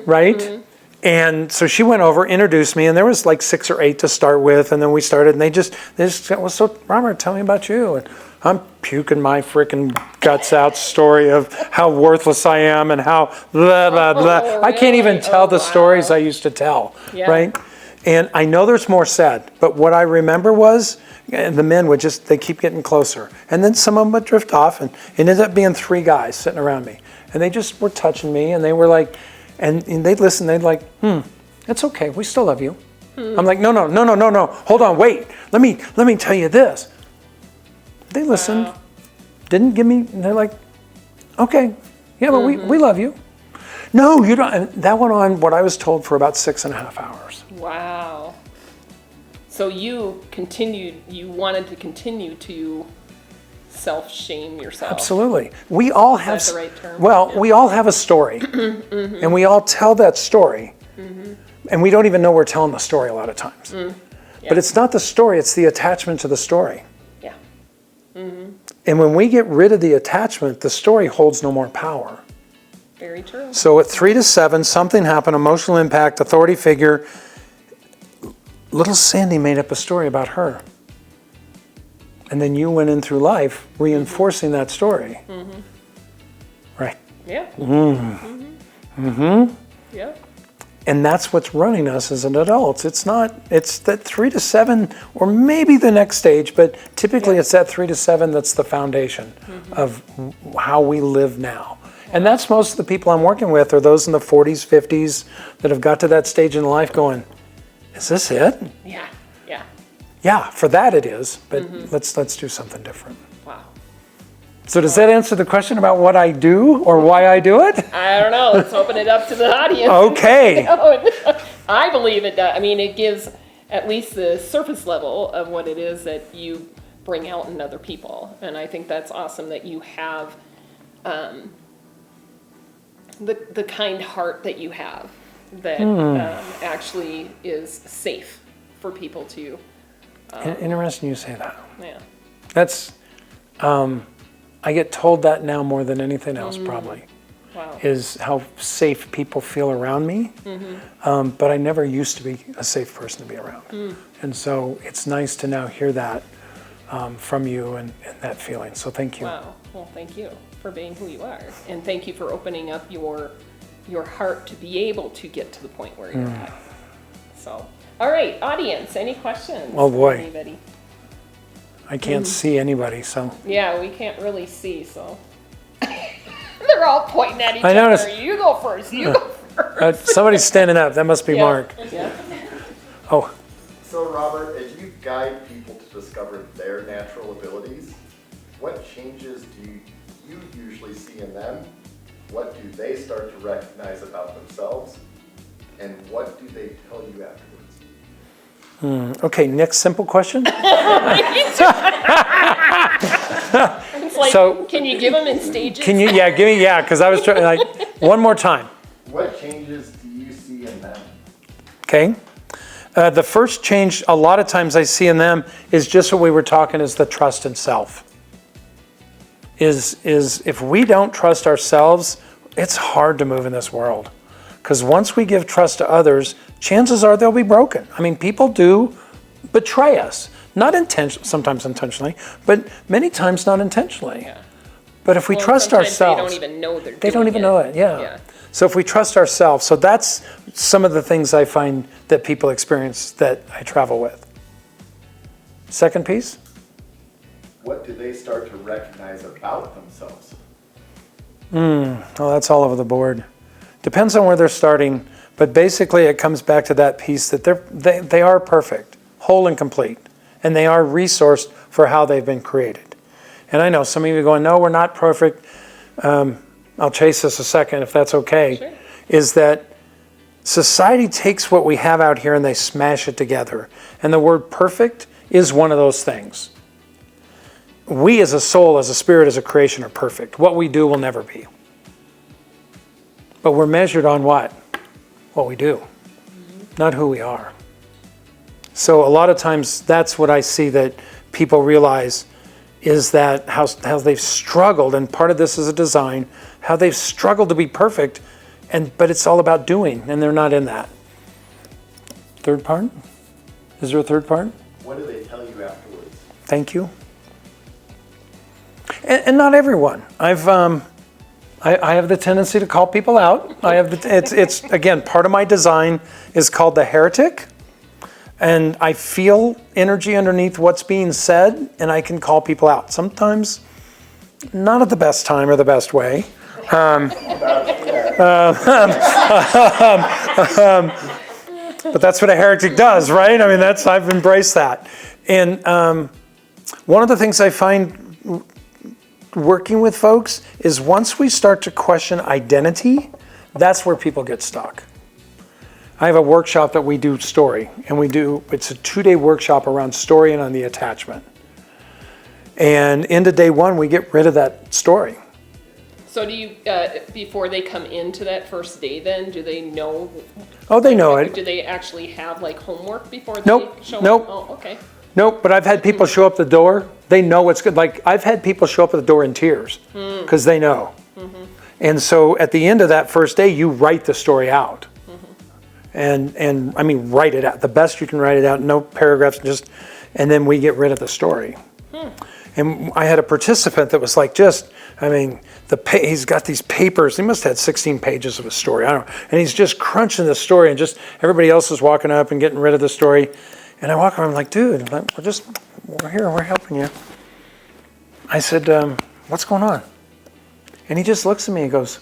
right? Mm-hmm. And so she went over, introduced me, and there was like 6 or 8 to start with, and then we started, and they just said, "Well, so Robert, tell me about you." And I'm puking my freaking guts out story of how worthless I am and how blah, blah, blah. Really? I can't even tell the stories I used to tell, right? And I know there's more said, but what I remember was the men would they keep getting closer. And then some of them would drift off, and it ended up being 3 guys sitting around me. And they just were touching me, and they were like, and they'd listen, they'd like, "It's okay, we still love you." I'm like, no, hold on, wait, let me tell you this. They listened, didn't give me, and they're like, "Okay, yeah, but we love you." No, you don't. And that went on, what I was told, for about 6.5 hours. Wow. So you wanted to continue to self-shame yourself. Absolutely. We all have, is that the right term? Well, we all have a story, and we all tell that story, and we don't even know we're telling the story a lot of times. But it's not the story, it's the attachment to the story. Yeah. And when we get rid of the attachment, the story holds no more power. Very true. So at 3 to 7, something happened, emotional impact, authority figure. Little Sandy made up a story about her. And then you went in through life reinforcing that story. Right? Yeah. Yeah. And that's what's running us as an adults. It's that 3 to 7, or maybe the next stage, but typically it's that 3 to 7 that's the foundation of how we live now. And that's most of the people I'm working with are those in the 40s, 50s that have got to that stage in life going, "Is this it?" Yeah. Yeah, for that it is, but let's do something different. Wow. So does that answer the question about what I do or why I do it? I don't know. Let's open it up to the audience. Okay. I believe it does. I mean, it gives at least the surface level of what it is that you bring out in other people. And I think that's awesome that you have the kind heart that you have. that actually is safe for people to. Interesting you say that. Yeah. That's, I get told that now more than anything else, probably. Wow. Is how safe people feel around me. But I never used to be a safe person to be around. And so it's nice to now hear that from you and that feeling. So thank you. Wow. Well, thank you for being who you are. And thank you for opening up your heart to be able to get to the point where you're at. So, all right, audience, any questions? Oh boy. Anybody? I can't see anybody, so. Yeah, we can't really see, so. They're all pointing at each I other. noticed. You go first. You go first. Somebody's standing up. That must be Yeah. Mark. Yeah. Oh, So Robert, as you guide people to discover their natural abilities, what changes do you usually see in them? What do they start to recognize about themselves? And what do they tell you afterwards? okay, next simple question. It's like, So- can you give them in stages? Can you, give me, because I was trying, like, one more time. What changes do you see in them? Okay. The first change a lot of times I see in them is just what we were talking is the trust in self. Is if we don't trust ourselves, it's hard to move in this world. Because once we give trust to others, chances are they'll be broken. I mean, people do betray us. Not intentionally, sometimes intentionally, but many times not intentionally. Yeah. But if we Well, trust sometimes ourselves, they don't even know they're they don't doing even know it, yeah. Yeah. So if we trust ourselves, so that's some of the things I find that people experience that I travel with. Second piece? What do they start to recognize about themselves? Oh, that's all over the board. Depends on where they're starting, but basically it comes back to that piece that they are perfect, whole and complete, and they are resourced for how they've been created. And I know some of you are going, no, we're not perfect. I'll chase this a second if that's okay. Sure. Is that society takes what we have out here and they smash it together. And the word perfect is one of those things. We as a soul, as a spirit, as a creation are perfect. What we do will never be. But we're measured on what? What we do, not who we are. So a lot of times that's what I see that people realize is that how they've struggled, and part of this is a design, how they've struggled to be perfect, but it's all about doing, and they're not in that. Third part? Is there a third part? What do they tell you afterwards? Thank you. And not everyone. I have the tendency to call people out. It's again, part of my design is called the heretic. And I feel energy underneath what's being said, and I can call people out. Sometimes not at the best time or the best way. But that's what a heretic does, right? I mean, I've embraced that. And one of the things I find working with folks is once we start to question identity, that's where people get stuck. I have a workshop that we do story, and it's a 2-day workshop around story and on the attachment. And into day 1, we get rid of that story. So do you, before they come into that first day then, do they know? Oh, they know it. Do they actually have like homework before they Nope, show nope. up? Oh, okay. Nope, but I've had people show up the door. They know what's good. Like I've had people show up at the door in tears because they know. And so at the end of that first day, you write the story out. And I mean, write it out. The best you can write it out, no paragraphs, and then we get rid of the story. And I had a participant that was like he's got these papers. He must have had 16 pages of a story. I don't know. And he's just crunching the story, and just everybody else is walking up and getting rid of the story. And I walk around, I'm like, dude, we're here, we're helping you. I said, what's going on? And he just looks at me and goes,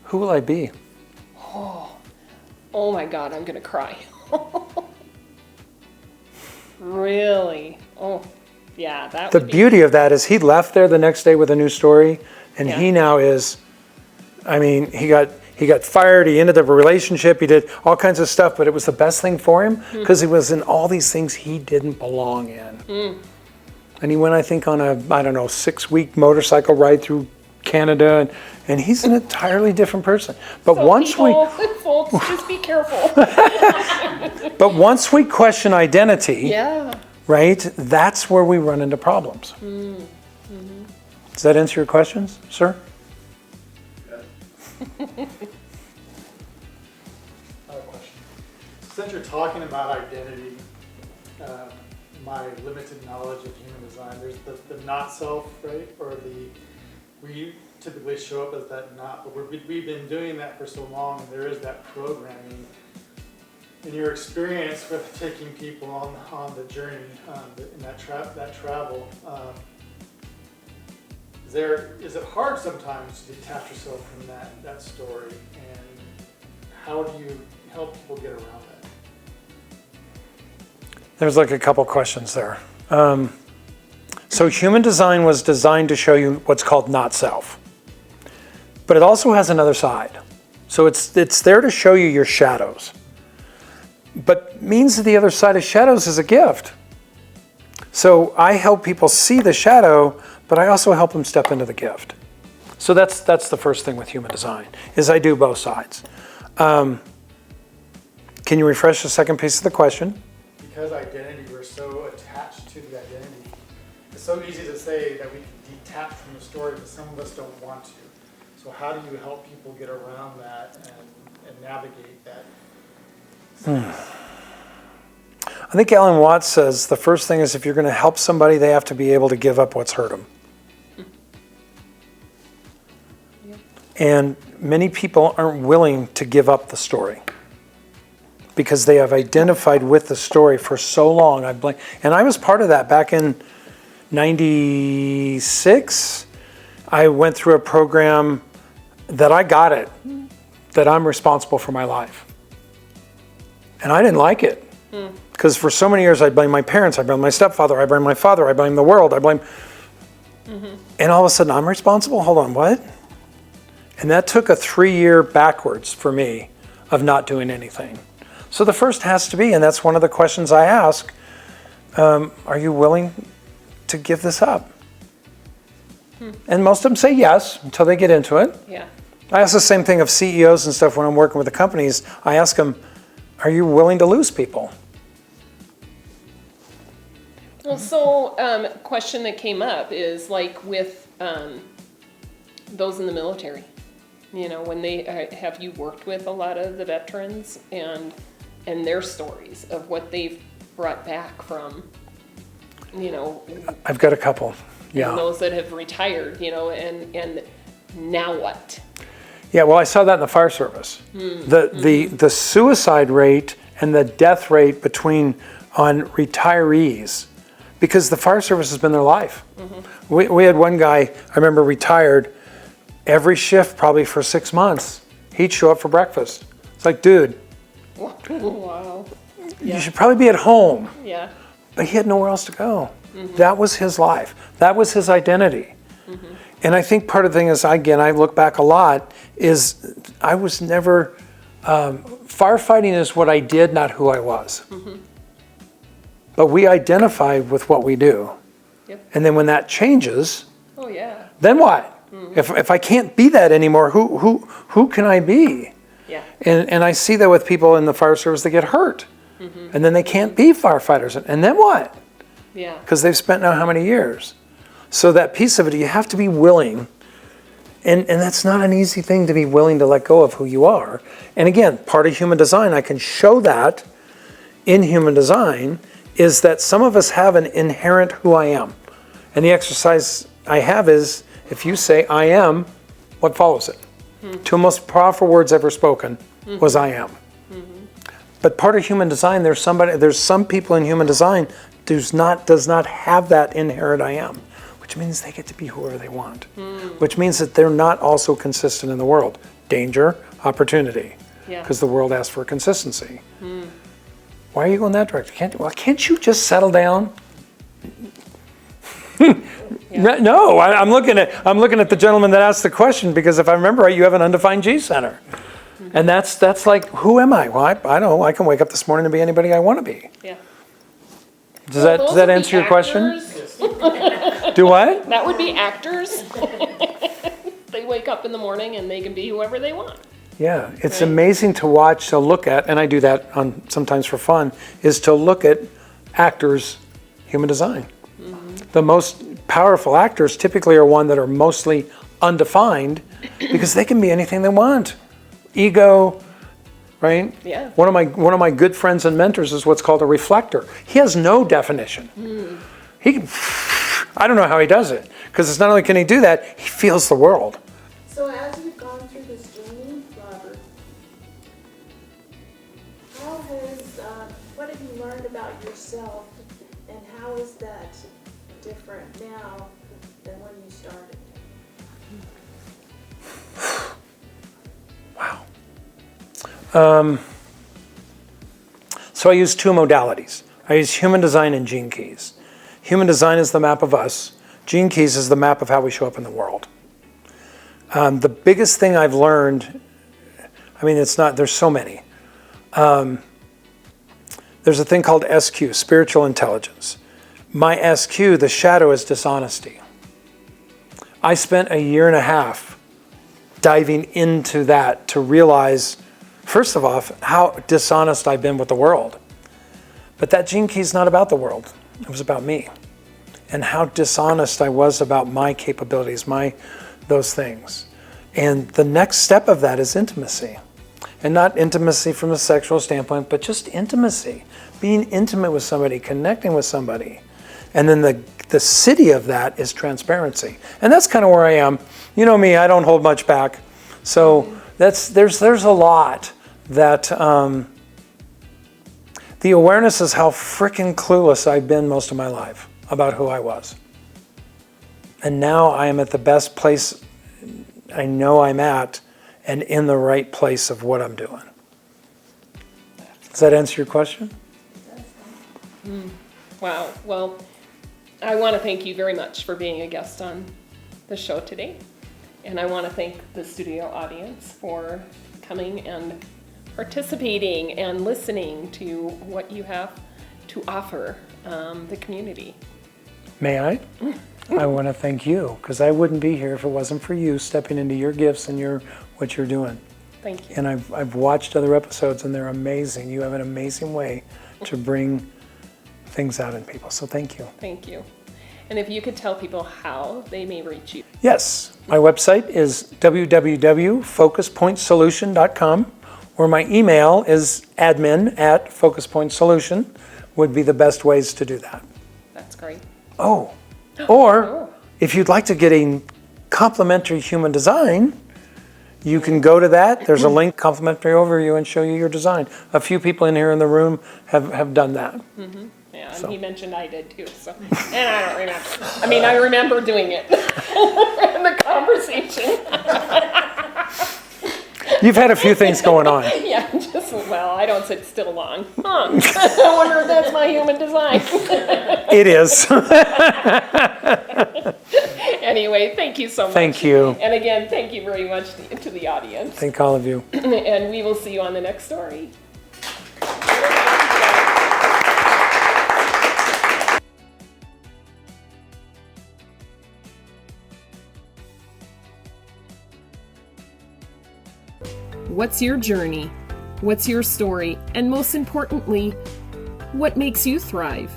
who will I be? Oh my God, I'm gonna cry. Really? Oh, yeah, that The would be. beauty of that is he left there the next day with a new story, and Yeah. he now is, I mean, he got fired, he ended up a relationship, he did all kinds of stuff, but it was the best thing for him because he was in all these things he didn't belong in. And he went, I think, on a, 6-week motorcycle ride through Canada, and he's an entirely different person. But So once people, folks, just be careful. but once we question identity, Yeah. right, that's where we run into problems. Does that answer your questions, sir? I have a question. Since you're talking about identity, my limited knowledge of human design, there's the not self, right? Or we typically show up as that not, but we've been doing that for so long, and there is that programming. In your experience with taking people on the journey, in that travel, is it hard sometimes to detach yourself from that story, and how do you help people get around that? There's like a couple questions there. So human design was designed to show you what's called not self. But it also has another side. So it's there to show you your shadows. But means that the other side of shadows is a gift. So I help people see the shadow, but I also help them step into the gift. So that's the first thing with human design, is I do both sides. Can you refresh the second piece of the question? Because identity, we're so attached to the identity. It's so easy to say that we can detach from the story, but some of us don't want to. So how do you help people get around that and navigate that? I think Alan Watts says the first thing is if you're going to help somebody, they have to be able to give up what's hurt them. And many people aren't willing to give up the story because they have identified with the story for so long. And I was part of that back in 96. I went through a program that I got it, that I'm responsible for my life. And I didn't like it. Because for so many years I blamed my parents, I blamed my stepfather, I blamed my father, I blamed the world, and all of a sudden I'm responsible? Hold on, what? And that took a 3-year backwards for me of not doing anything. So the first has to be, and that's one of the questions I ask, are you willing to give this up? And most of them say yes until they get into it. Yeah. I ask the same thing of CEOs and stuff when I'm working with the companies. I ask them, are you willing to lose people? Well, so question that came up is like with those in the military. You know, when they have you worked with a lot of the veterans and their stories of what they've brought back from, you know. I've got a couple. Yeah. And those that have retired, you know, and now what? Yeah, well, I saw that in the fire service. The suicide rate and the death rate on retirees, because the fire service has been their life. We had one guy, I remember, retired every shift probably for 6 months. He'd show up for breakfast. It's like, dude, Wow. you should probably be at home. Yeah. But he had nowhere else to go. That was his life. That was his identity. And I think part of the thing is, again, I look back a lot, is I was never, firefighting is what I did, not who I was. But we identify with what we do. Yep. And then when that changes, Oh yeah. then what? If I can't be that anymore, who can I be? Yeah. And I see that with people in the fire service that get hurt. And then they can't be firefighters. And then what? Yeah. Because they've spent now how many years? So that piece of it, you have to be willing. And that's not an easy thing, to be willing to let go of who you are. And again, part of human design, I can show that in human design, is that some of us have an inherent who I am. And the exercise I have is, if you say I am, what follows it? Two most powerful words ever spoken was I am. But part of human design, there's some people in human design does not have that inherent I am, which means they get to be whoever they want, which means that they're not also consistent in the world. Danger, opportunity, because the world asks for consistency. Why are you going that direction? Can't you just settle down? No, I'm looking at the gentleman that asked the question, because if I remember right, you have an undefined G center. And that's like, who am I? Well, I know I can wake up this morning and be anybody I want to be. Yeah. Does that answer your question? Actors. Do what? That would be actors. they wake up in the morning and they can be whoever they want. Yeah, it's Right. amazing to watch, to look at, and I do that on sometimes for fun, is to look at actors' human design. The most powerful actors typically are one that are mostly undefined because they can be anything they want. Ego, right? Yeah. One of my good friends and mentors is what's called a reflector. He has no definition. He can, I don't know how he does it, because it's not only can he do that, he feels the world. So as you've gone through this journey, Robert, what have you learned about yourself, and how is that different now than when you started? Wow. So I use two modalities. I use human design and gene keys. Human design is the map of us. Gene keys is the map of how we show up in the world. The biggest thing I've learned, I mean, there's so many. There's a thing called SQ, spiritual intelligence. My SQ, the shadow, is dishonesty. I spent a year and a half diving into that to realize, first of all, how dishonest I've been with the world. But that gene key is not about the world. It was about me. And how dishonest I was about my capabilities, those things. And the next step of that is intimacy. And not intimacy from a sexual standpoint, but just intimacy. Being intimate with somebody, connecting with somebody. And then the city of that is transparency. And that's kind of where I am. You know me, I don't hold much back. So there's a lot that, the awareness is how freaking clueless I've been most of my life about who I was. And now I am at the best place I know I'm at, and in the right place of what I'm doing. Does that answer your question? Wow. Well, I want to thank you very much for being a guest on the show today. And I want to thank the studio audience for coming and participating and listening to what you have to offer the community. May I? I want to thank you, because I wouldn't be here if it wasn't for you stepping into your gifts and what you're doing. Thank you. And I've watched other episodes, and they're amazing. You have an amazing way to bring things out in people. So thank you. Thank you. And if you could tell people how they may reach you. Yes, my website is www.focuspointsolution.com, or my email is admin@focuspointsolution would be the best ways to do that. That's great. Or if you'd like to get a complimentary human design, you can go to that. There's a link, complimentary overview, and show you your design. A few people in here in the room have done that. Mm-hmm. Yeah, and So. he mentioned I did too. So, and I don't remember. I mean, I remember doing it in the conversation. You've had a few things going on. Yeah, I don't sit still long. I wonder if that's my human design. It is. Anyway, thank you so much. Thank you. And again, thank you very much to the audience. Thank all of you. And we will see you on the next story. What's your journey? What's your story? And most importantly, what makes you thrive?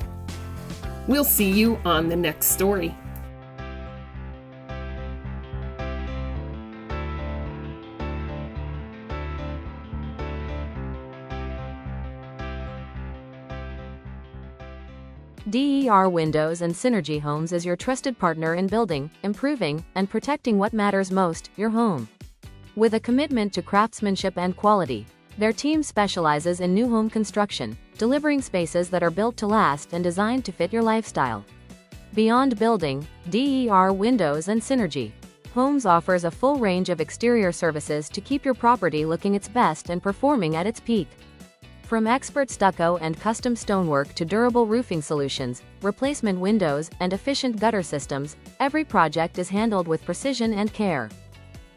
We'll see you on the next story. DER Windows and Synergy Homes is your trusted partner in building, improving, and protecting what matters most, your home. With a commitment to craftsmanship and quality, their team specializes in new home construction, delivering spaces that are built to last and designed to fit your lifestyle. Beyond building, DER Windows and Synergy Homes offers a full range of exterior services to keep your property looking its best and performing at its peak. From expert stucco and custom stonework to durable roofing solutions, replacement windows, and efficient gutter systems, every project is handled with precision and care.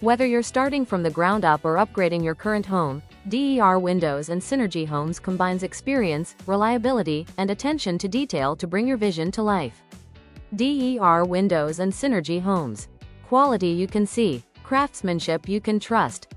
Whether you're starting from the ground up or upgrading your current home, DER Windows and Synergy Homes combines experience, reliability, and attention to detail to bring your vision to life. DER Windows and Synergy Homes. Quality you can see, craftsmanship you can trust.